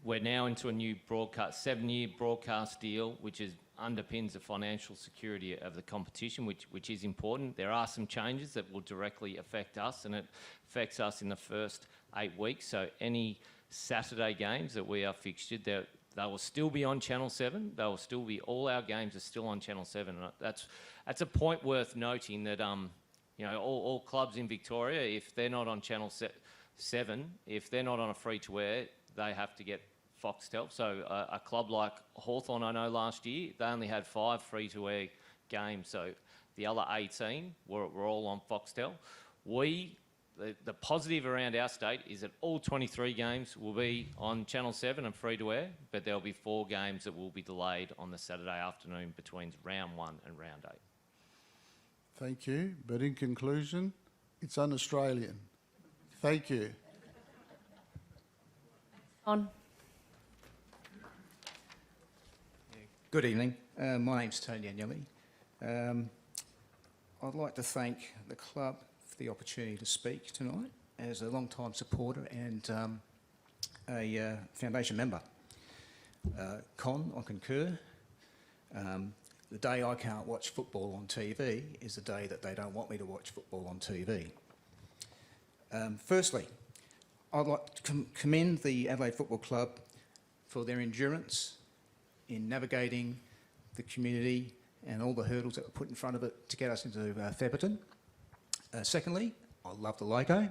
Speaker 9: We're now into a new broadcast, 7-year broadcast deal, which underpins the financial security of the competition, which is important. There are some changes that will directly affect us, and it affects us in the first 8 weeks. So any Saturday games that we are fixtured, they will still be on Channel 7. They will still be, all our games are still on Channel 7. And that's a point worth noting that, all clubs in Victoria, if they're not on Channel 7, if they're not on a free-to-air, they have to get Foxtel. So a club like Hawthorn, I know last year, they only had 5 free-to-air games. So the other 18 were all on Foxtel. The positive around our state is that all 23 games will be on Channel 7 and free-to-air, but there'll be 4 games that will be delayed on the Saturday afternoon between round 1 and round 8.
Speaker 12: Thank you. But in conclusion, it's un-Australian. Thank you.
Speaker 3: On.
Speaker 13: Good evening. My name's Tony Agnelli. I'd like to thank the club for the opportunity to speak tonight as a long-time supporter and a foundation member. Con, I concur. The day I can't watch football on TV is the day that they don't want me to watch football on TV. Firstly, I'd like to commend the Adelaide Football Club for their endurance in navigating the community and all the hurdles that were put in front of it to get us into Febberton. Secondly, I love the logo.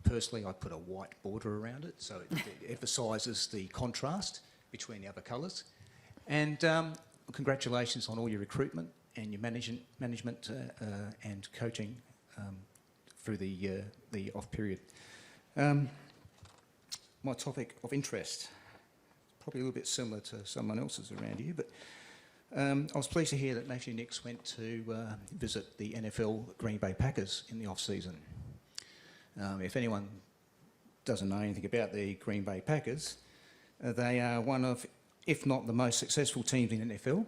Speaker 13: Personally, I put a white border around it so it emphasises the contrast between the other colours. And congratulations on all your recruitment and your management and coaching through the off period. My topic of interest, probably a little bit similar to someone else's around here, but I was pleased to hear that Matthew Nicks went to visit the NFL Green Bay Packers in the off-season. If anyone doesn't know anything about the Green Bay Packers, they are one of, if not the most successful teams in the NFL.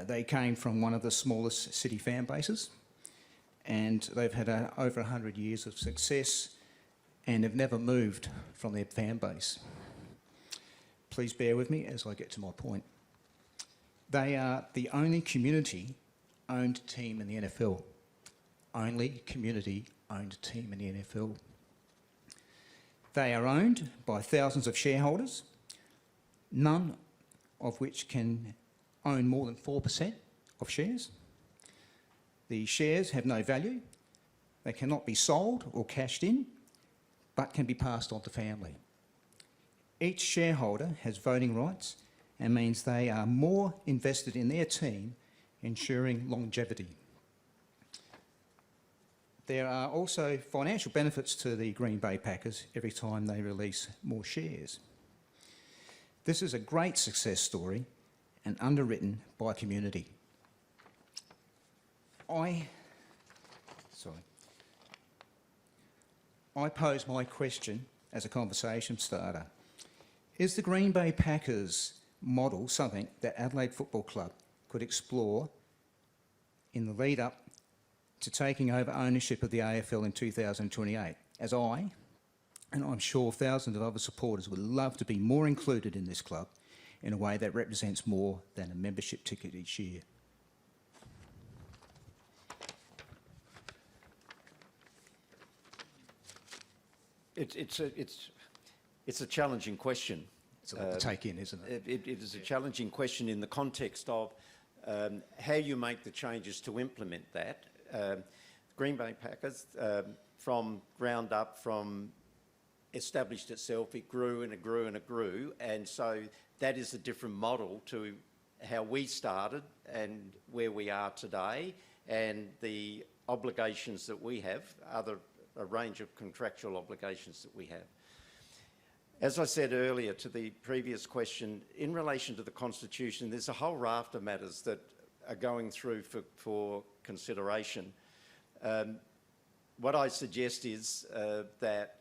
Speaker 13: They came from one of the smallest city fan bases, and they've had over 100 years of success and have never moved from their fan base. Please bear with me as I get to my point. They are the only community community-owned team in the NFL. Only community-owned team in the NFL. They are owned by thousands of shareholders, none of which can own more than 4% of shares. The shares have no value. They cannot be sold or cashed in, but can be passed on to family. Each shareholder has voting rights and means they are more invested in their team, ensuring longevity. There are also financial benefits to the Green Bay Packers every time they release more shares. This is a great success story and underwritten by community. I pose my question as a conversation starter. Is the Green Bay Packers model something that Adelaide Football Club could explore in the lead up to taking over ownership of the AFL in 2028, as I, and I'm sure thousands of other supporters, would love to be more included in this club in a way that represents more than a membership ticket each year?
Speaker 4: It's a challenging question.
Speaker 13: It's a lot to take in, isn't it?
Speaker 4: It is a challenging question in the context of how you make the changes to implement that. Green Bay Packers, from ground up, from established itself, it grew and it grew and it grew, and so that is a different model to how we started and where we are today, and the obligations that we have, a range of contractual obligations that we have. As I said earlier to the previous question, in relation to the Constitution, there's a whole raft of matters that are going through for consideration. What I suggest is that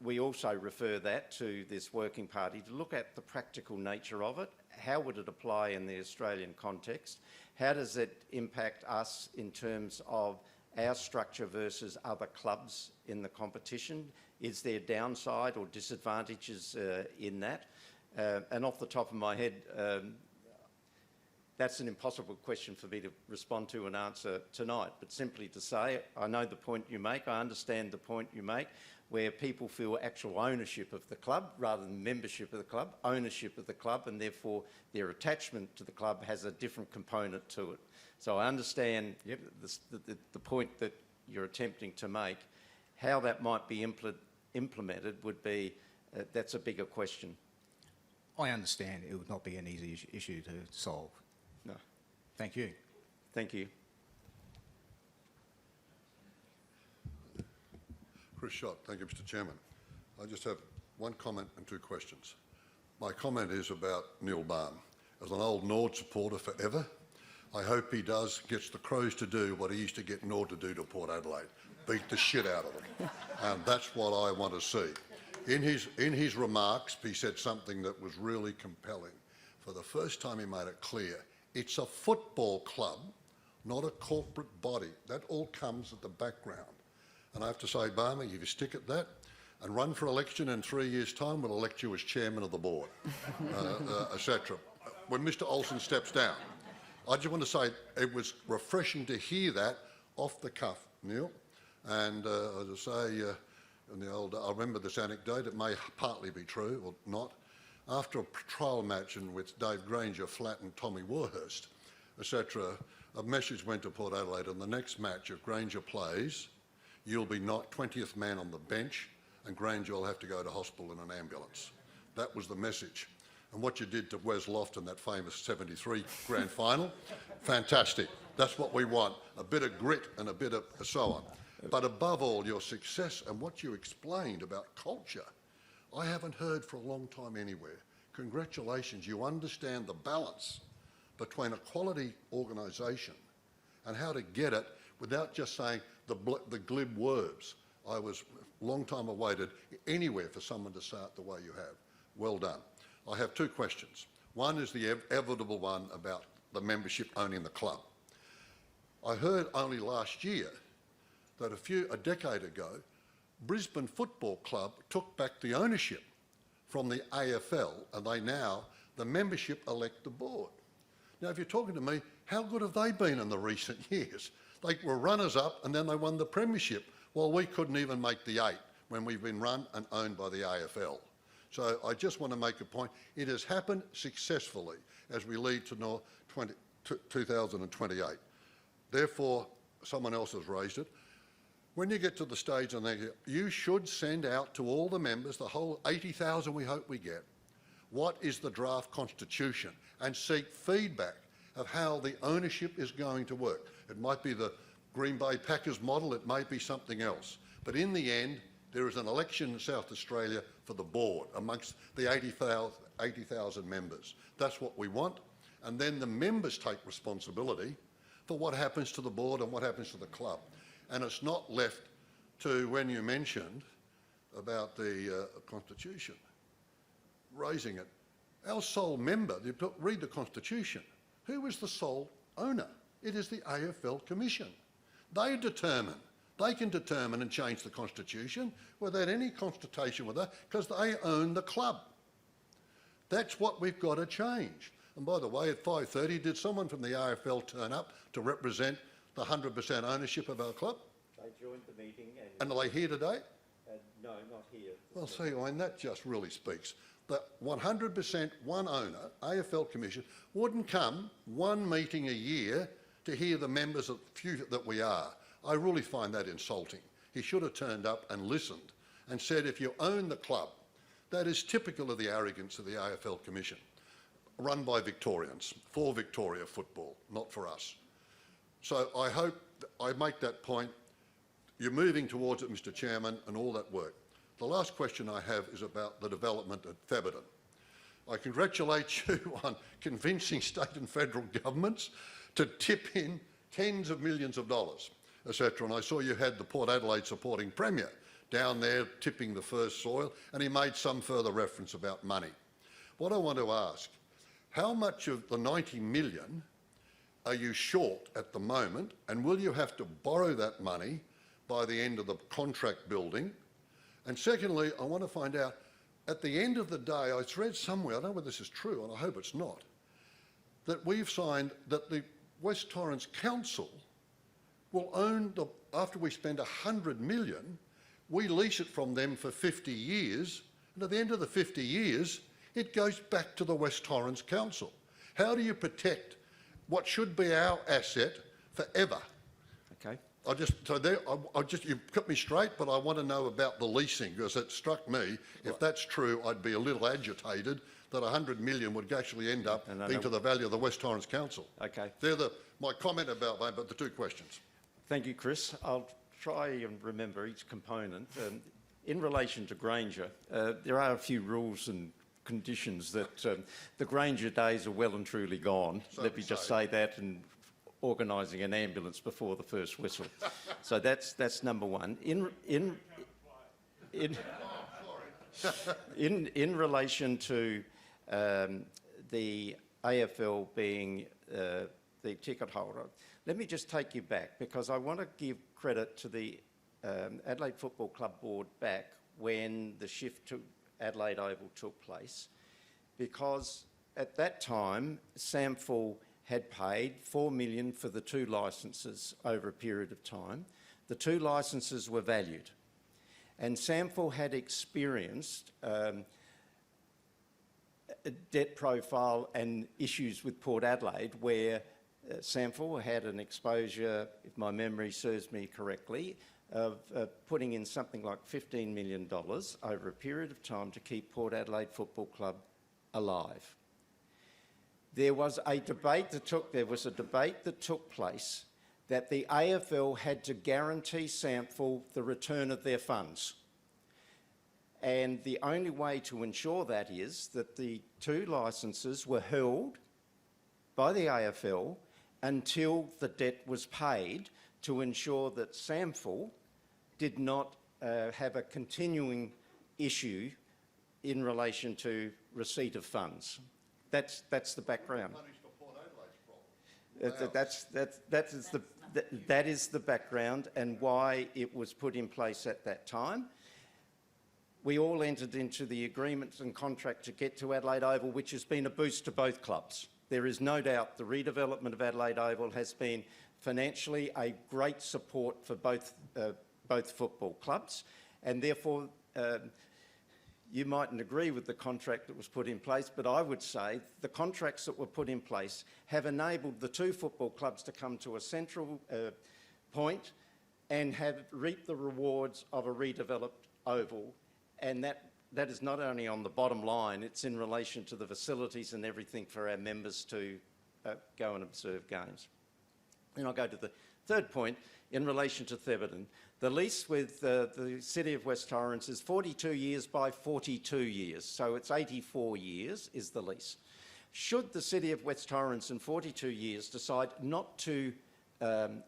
Speaker 4: we also refer that to this working party to look at the practical nature of it. How would it apply in the Australian context? How does it impact us in terms of our structure versus other clubs in the competition? Is there downside or disadvantages in that? And off the top of my head, that's an impossible question for me to respond to and answer tonight, but simply to say, I know the point you make, I understand the point you make, where people feel actual ownership of the club rather than membership of the club, ownership of the club, and therefore their attachment to the club has a different component to it. So I understand the point that you're attempting to make. How that might be implemented would be, that's a bigger question.
Speaker 13: I understand it would not be an easy issue to solve.
Speaker 4: No.
Speaker 13: Thank you.
Speaker 4: Thank you.
Speaker 14: Chris Schott. Thank you, Mr. Chairman. I just have one comment and two questions. My comment is about Neil Baum. As an old Nord supporter forever, I hope he gets the Crows to do what he used to get Nord to do to Port Adelaide, beat the shit out of them. And that's what I want to see. In his remarks, he said something that was really compelling. For the first time, he made it clear, it's a football club, not a corporate body. That all comes at the background. And I have to say, Barmer, if you stick at that and run for election in 3 years' time, we'll elect you as chairman of the board, etc. When Mr. Olsen steps down. I just want to say it was refreshing to hear that off the cuff, Neil. And as I say, I remember this anecdote, it may partly be true or not. After a trial match in which Dave Granger flattened Tommy Warhurst, etc., a message went to Port Adelaide, and the next match, if Granger plays, you'll be not 20th man on the bench, and Granger will have to go to hospital in an ambulance. That was the message. And what you did to Wes Loft in that famous 73 grand final, fantastic. That's what we want, a bit of grit and a bit of so on. But above all, your success and what you explained about culture, I haven't heard for a long time anywhere. Congratulations, you understand the balance between a quality organisation and how to get it without just saying the glib words. I was a long time awaited anywhere for someone to start the way you have. Well done. I have two questions. One is the inevitable one about the membership owning the club. I heard only last year that a decade ago, Brisbane Football Club took back the ownership from the AFL, and the membership elect the board. Now, if you're talking to me, How good have they been in the recent years? They were runners-up and then they won the premiership. Well, we couldn't even make the 8 when we've been run and owned by the AFL. So I just want to make a point. It has happened successfully as we lead to 2028. Therefore, someone else has raised it. When you get to the stage and you should send out to all the members, the whole 80,000 we hope we get, what is the draft constitution, and seek feedback of how the ownership is going to work. It might be the Green Bay Packers model, it may be something else. But in the end, there is an election in South Australia for the board amongst the 80,000 members. That's what we want. And then the members take responsibility for what happens to the board and what happens to the club. And it's not left to, when you mentioned about the constitution, raising it. Our sole member, read the constitution. Who is the sole owner? It is the AFL Commission. They can determine and change the constitution without any consultation with us because they own the club. That's what we've got to change. And by the way, at 5:30, did someone from the AFL turn up to represent the 100% ownership of our club?
Speaker 4: They joined the meeting.
Speaker 14: And are they here today?
Speaker 4: No, not here.
Speaker 14: Well, see, I mean, that just really speaks. The 100% one owner, AFL Commission, wouldn't come one meeting a year to hear the members of few that we are. I really find that insulting. He should have turned up and listened and said, if you own the club, that is typical of the arrogance of the AFL Commission, run by Victorians, for Victoria football, not for us. So I hope I make that point. You're moving towards it, Mr. Chairman, and all that work. The last question I have is about the development at Theberton. I congratulate you on convincing state and federal governments to tip in tens of millions of dollars, etc. And I saw you had the Port Adelaide supporting Premier down there tipping the first soil, and he made some further reference about money. What I want to ask, how much of the 90 million are you short at the moment, and will you have to borrow that money by the end of the contract building? And secondly, I want to find out, at the end of the day, I read somewhere, I don't know whether this is true, and I hope it's not, that we've signed that the West Torrens Council will own, after we spend 100 million, we lease it from them for 50 years, and at the end of the 50 years, it goes back to the West Torrens Council. How do you protect what should be our asset forever?
Speaker 4: Okay.
Speaker 14: You put me straight, but I want to know about the leasing, because it struck me, if that's true, I'd be a little agitated that 100 million would actually end up being to the value of the West Torrens Council.
Speaker 4: Okay.
Speaker 14: They're my comment about that, but the two questions.
Speaker 4: Thank you, Chris. I'll try and remember each component. In relation to Granger, there are a few rules and conditions that the Granger days are well and truly gone. Let me just say that, and organising an ambulance before the first whistle. So that's number one. In relation to the AFL being the ticket holder, let me just take you back, because I want to give credit to the Adelaide Football Club board back when the shift to Adelaide Oval took place, because at that time SAMFL had paid $4 million for the 2 licences over a period of time. The 2 licences were valued, and SAMFL had experienced a debt profile and issues with Port Adelaide where SAMFL had an exposure, if my memory serves me correctly, of putting in something like $15 million over a period of time to keep Port Adelaide Football Club alive. There was a debate that took place that the AFL had to guarantee SAMFL the return of their funds. And the only way to ensure that is that the 2 licences were held by the AFL until the debt was paid, to ensure that SAMFL did not have a continuing issue in relation to receipt of funds. That's the background. That is the background and why it was put in place at that time. We all entered into the agreements and contract to get to Adelaide Oval, which has been a boost to both clubs. there is no doubt the redevelopment of Adelaide Oval has been financially a great support for both football clubs, and therefore you mightn't agree with the contract that was put in place, but I would say the contracts that were put in place have enabled the two football clubs to come to a central point and have reaped the rewards of a redeveloped oval, and that is not only on the bottom line, it's in relation to the facilities and everything for our members to go and observe games. Then I'll go to the third point in relation to Thebarton. The lease with the City of West Torrens is 42 years by 42 years, so it's 84 years is the lease. Should the City of West Torrens in 42 years decide not to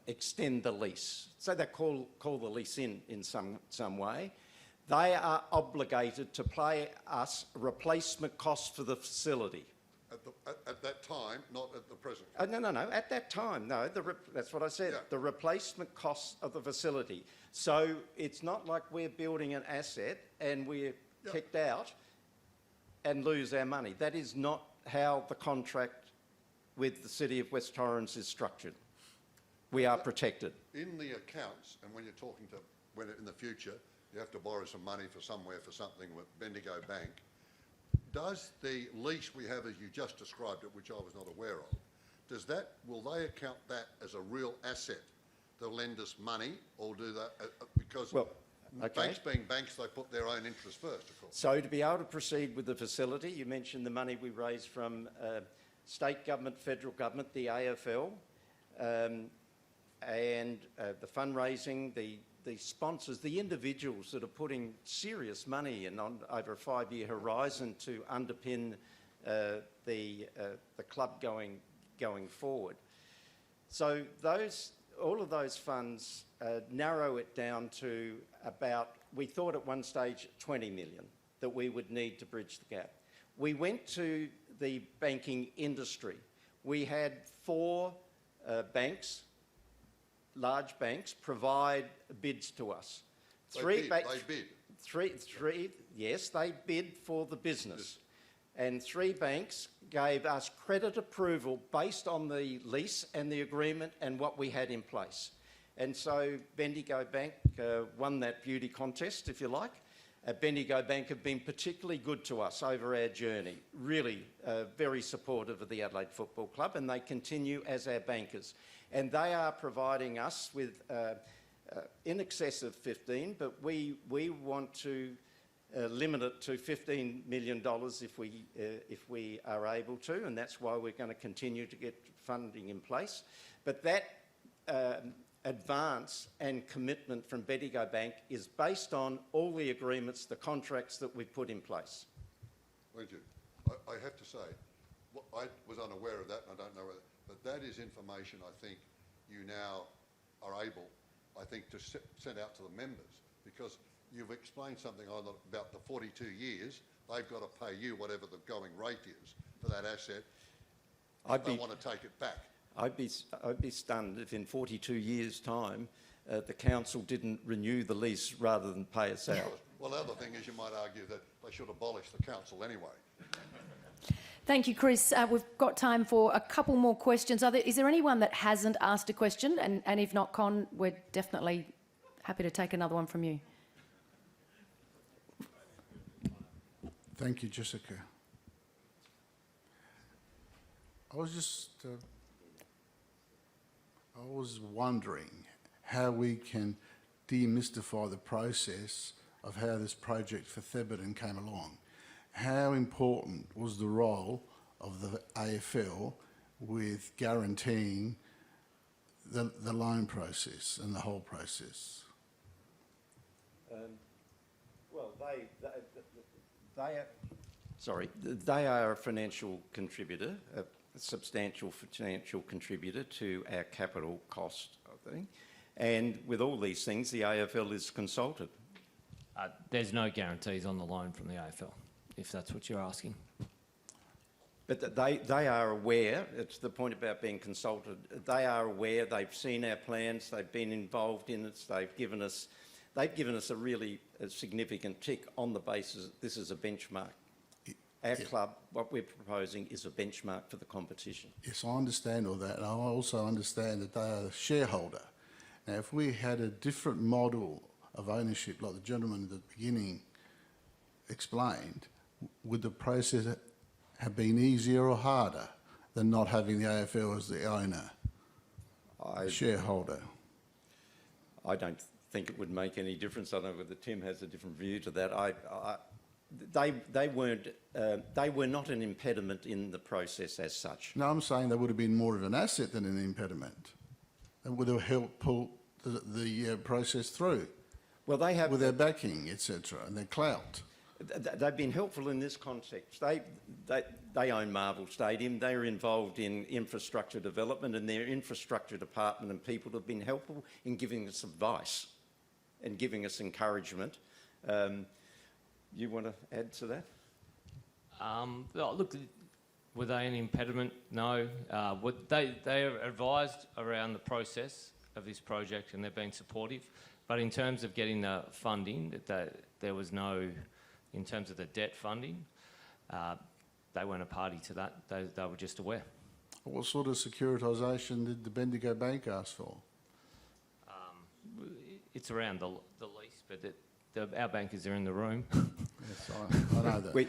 Speaker 4: extend the lease, so they call the lease in some way, they are obligated to pay us a replacement cost for the facility.
Speaker 14: At that time, not at the present.
Speaker 4: No, at that time, no, that's what I said,
Speaker 14: Yeah.
Speaker 4: the replacement cost of the facility. So it's not like we're building an asset and we're kicked out and lose our money. That is not how the contract with the City of West Torrens is structured. We are protected.
Speaker 14: In the accounts, and when you're talking to, when in the future, you have to borrow some money for somewhere for something with Bendigo Bank, does the lease we have as you just described it, which I was not aware of, will they account that as a real asset to lend us money, or do that, because banks being banks, they put their own interest first, of course.
Speaker 4: So to be able to proceed with the facility, you mentioned the money we raised from state government, federal government, the AFL, and the fundraising, the sponsors, the individuals that are putting serious money in over a 5-year horizon to underpin the club going forward. So all of those funds narrow it down to about, we thought at one stage 20 million that we would need to bridge the gap. We went to the banking industry. We had 4 banks, large banks, provide bids to us.
Speaker 14: They bid.
Speaker 4: Yes, they bid for the business. And 3 banks gave us credit approval based on the lease and the agreement and what we had in place. And so Bendigo Bank won that beauty contest, if you like. Bendigo Bank have been particularly good to us over our journey, really very supportive of the Adelaide Football Club, and they continue as our bankers. And they are providing us with in excess of 15, but we want to limit it to $15 million if we are able to, and that's why we're going to continue to get funding in place. But that advance and commitment from Bendigo Bank is based on all the agreements, the contracts that we've put in place.
Speaker 14: Thank you. I have to say, I was unaware of that, and I don't know whether, but that is information I think you now are able, I think, to send out to the members, because you've explained something about the 42 years. They've got to pay you whatever the going rate is for that asset. They want to take it back.
Speaker 4: I'd be stunned if in 42 years' time the council didn't renew the lease rather than pay us out.
Speaker 14: Well, the other thing is you might argue that they should abolish the council anyway.
Speaker 3: Thank you, Chris. We've got time for a couple more questions. Is there anyone that hasn't asked a question? And if not, Con, we're definitely happy to take another one from you.
Speaker 12: Thank you, Jessica. I was wondering how we can demystify the process of how this project for Thebarton came along. How important was the role of the AFL with guaranteeing the loan process and the whole process?
Speaker 4: Well, they are a financial contributor, a substantial financial contributor to our capital cost, I think. And with all these things, the AFL is consulted.
Speaker 9: There's no guarantees on the loan from the AFL, if that's what you're asking.
Speaker 4: But they are aware, it's the point about being consulted, they are aware, they've seen our plans, they've been involved in it, they've given us a really significant tick on the basis that this is a benchmark. our club, what we're proposing is a benchmark for the competition.
Speaker 12: Yes, I understand all that, and I also understand that they are a shareholder. Now, if we had a different model of ownership, like the gentleman at the beginning explained, would the process have been easier or harder than not having the AFL as the owner, shareholder?
Speaker 4: I don't think it would make any difference. I don't know whether Tim has a different view to that. They were not an impediment in the process as such.
Speaker 12: No, I'm saying they would have been more of an asset than an impediment. It would have helped pull the process through.
Speaker 4: Well, they have
Speaker 12: with their backing, etc., and their clout.
Speaker 4: They've been helpful in this context. They own Marvel Stadium. They're involved in infrastructure development, and their infrastructure department and people have been helpful in giving us advice and giving us encouragement. You want to add to that?
Speaker 9: Look, were they an impediment? No. They are advised around the process of this project, and they've been supportive. But in terms of getting the funding, there was no. In terms of the debt funding, they weren't a party to that. They were just aware.
Speaker 12: What sort of securitisation did the Bendigo Bank ask for?
Speaker 9: It's around the lease, but our bankers are in the room.
Speaker 12: Yes, I know that.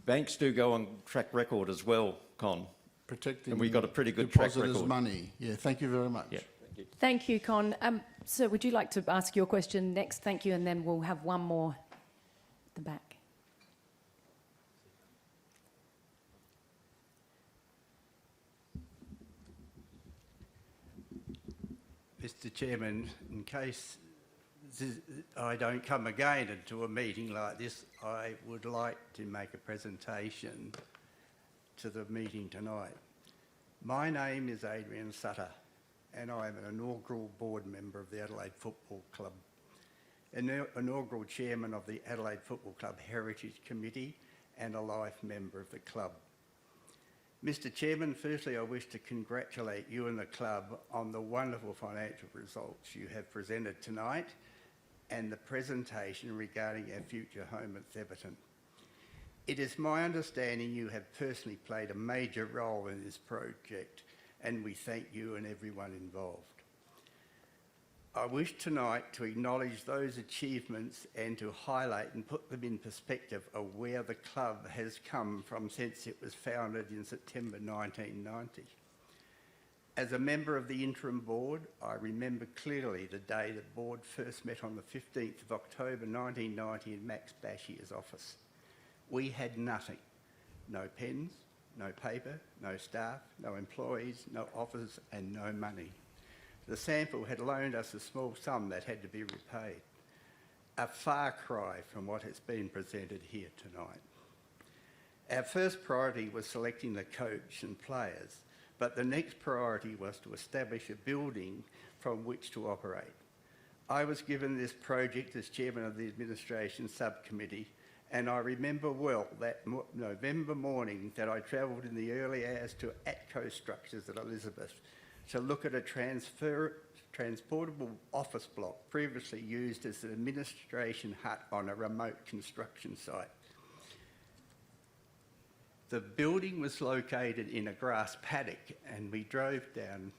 Speaker 4: Banks do go on track record as well, Con.
Speaker 12: Protecting
Speaker 4: and we got a pretty good track record.
Speaker 12: Depositors' money. Yeah, thank you very much.
Speaker 4: Yeah.
Speaker 3: Thank you, Con. Sir, would you like to ask your question next? Thank you, and then we'll have one more at the back.
Speaker 15: Mr. Chairman, in case I don't come again into a meeting like this, I would like to make a presentation to the meeting tonight. My name is Adrian Sutter, and I am an inaugural board member of the Adelaide Football Club, inaugural chairman of the Adelaide Football Club Heritage Committee, and a life member of the club. Mr. Chairman, firstly I wish to congratulate you and the club on the wonderful financial results you have presented tonight and the presentation regarding our future home at Theberton. It is my understanding you have personally played a major role in this project, and we thank you and everyone involved. I wish tonight to acknowledge those achievements and to highlight and put them in perspective of where the club has come from since it was founded in September 1990. As a member of the interim board, I remember clearly the day the board first met on the 15th of October 1990 in Max Bashier's office. We had nothing, no pens, no paper, no staff, no employees, no offers and no money. The sample had loaned us a small sum that had to be repaid. A far cry from what has been presented here tonight. Our first priority was selecting the coach and players, but the next priority was to establish a building from which to operate. I was given this project as chairman of the administration subcommittee, and I remember well that November morning that I travelled in the early hours to ATCO Structures at Elizabeth to look at a transportable office block previously used as an administration hut on a remote construction site. The building was located in a grass paddock, and we drove down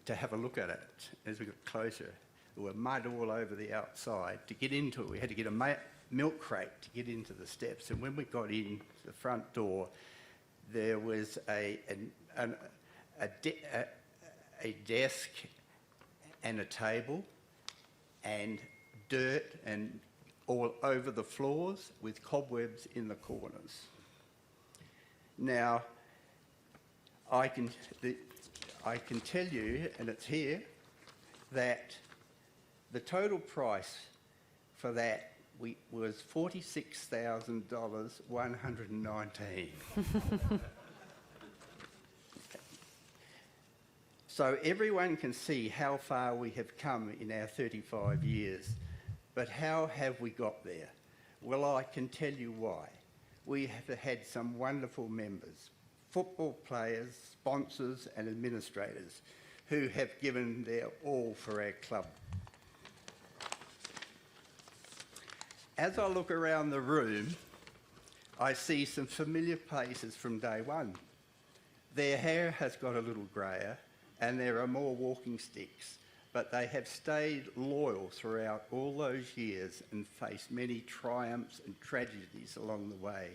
Speaker 15: to have a look at it. As we got closer, there were mud all over the outside. To get into it, we had to get a milk crate to get into the steps, and when we got in the front door, there was a desk and a table and dirt and all over the floors with cobwebs in the corners. Now, I can tell you, and it's here, that the total price for that was $46,119. So everyone can see how far we have come in our 35 years. But how have we got there? Well, I can tell you why. We have had some wonderful members, football players, sponsors and administrators who have given their all for our club. As I look around the room, I see some familiar faces from day one. Their hair has got a little greyer and there are more walking sticks, but they have stayed loyal throughout all those years and faced many triumphs and tragedies along the way.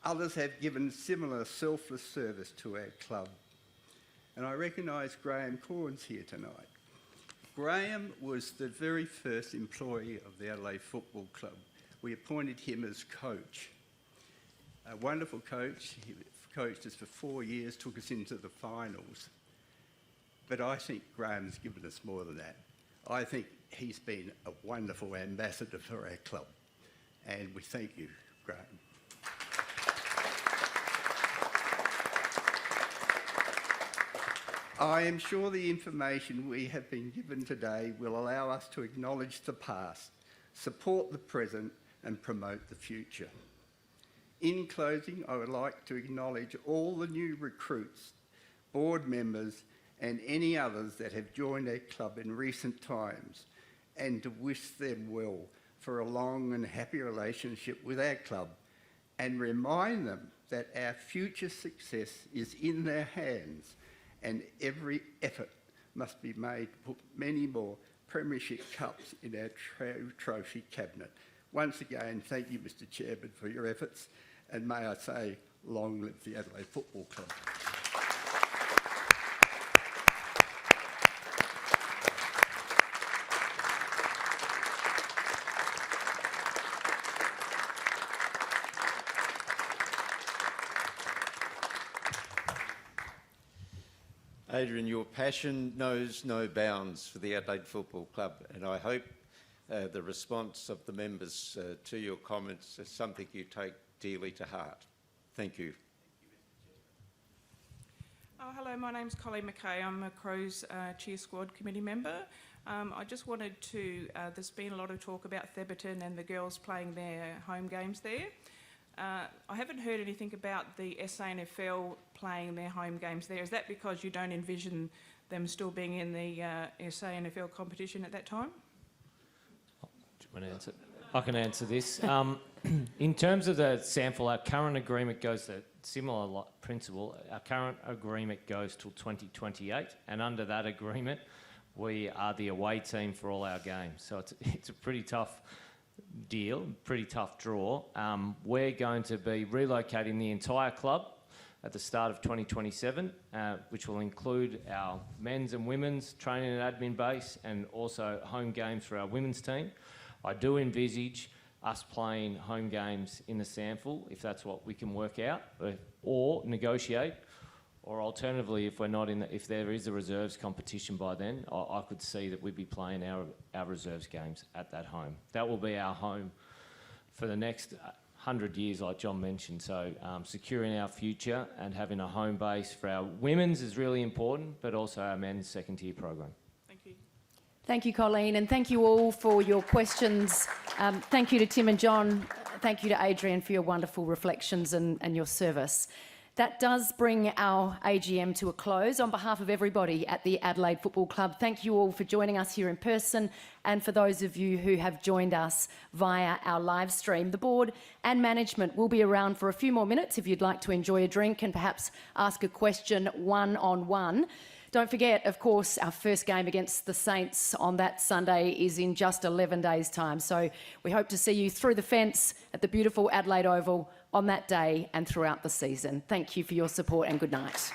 Speaker 15: Others have given similar selfless service to our club. And I recognise Graham Corns here tonight. Graham was the very first employee of the Adelaide Football Club. We appointed him as coach. A wonderful coach. He coached us for 4 years, took us into the finals. But I think Graham's given us more than that. I think he's been a wonderful ambassador for our club. And we thank you, Graham. I am sure the information we have been given today will allow us to acknowledge the past, support the present and promote the future. In closing, I would like to acknowledge all the new recruits, board members and any others that have joined our club in recent times and to wish them well for a long and happy relationship with our club and remind them that our future success is in their hands and every effort must be made to put many more premiership cups in our trophy cabinet. Once again, thank you, Mr. Chairman, for your efforts, and may I say, long live the Adelaide Football Club.
Speaker 4: Adrian, your passion knows no bounds for the Adelaide Football Club, and I hope the response of the members to your comments is something you take dearly to heart. Thank you.
Speaker 16: Hello, my name's Colleen McKay. I'm a Crows Cheer Squad committee member. I just wanted to, there's been a lot of talk about Theberton and the girls playing their home games there. I haven't heard anything about the SANFL playing their home games there. Is that because you don't envision them still being in the SANFL competition at that time?
Speaker 9: Do you want to answer? I can answer this. In terms of the SANFL, our current agreement goes to similar principle. Our current agreement goes till 2028, and under that agreement, we are the away team for all our games. So it's a pretty tough deal, pretty tough draw. We're going to be relocating the entire club at the start of 2027, which will include our men's and women's training and admin base and also home games for our women's team. I do envisage us playing home games in the SANFL if that's what we can work out or negotiate, or alternatively if we're not in if there is a reserves competition by then, I could see that we'd be playing our reserves games at that home. That will be our home for the next 100 years, like John mentioned. So securing our future and having a home base for our women's is really important, but also our men's second tier program.
Speaker 16: Thank you.
Speaker 3: Thank you, Colleen, and thank you all for your questions. Thank you to Tim and John. Thank you to Adrian for your wonderful reflections and your service. That does bring our AGM to a close. On behalf of everybody at the Adelaide Football Club, thank you all for joining us here in person, and for those of you who have joined us via our live stream. The board and management will be around for a few more minutes if you'd like to enjoy a drink and perhaps ask a question one-on-one. Don't forget, of course, our first game against the Saints on that Sunday is in just 11 days' time. So we hope to see you through the fence at the beautiful Adelaide Oval on that day and throughout the season. Thank you for your support and good night.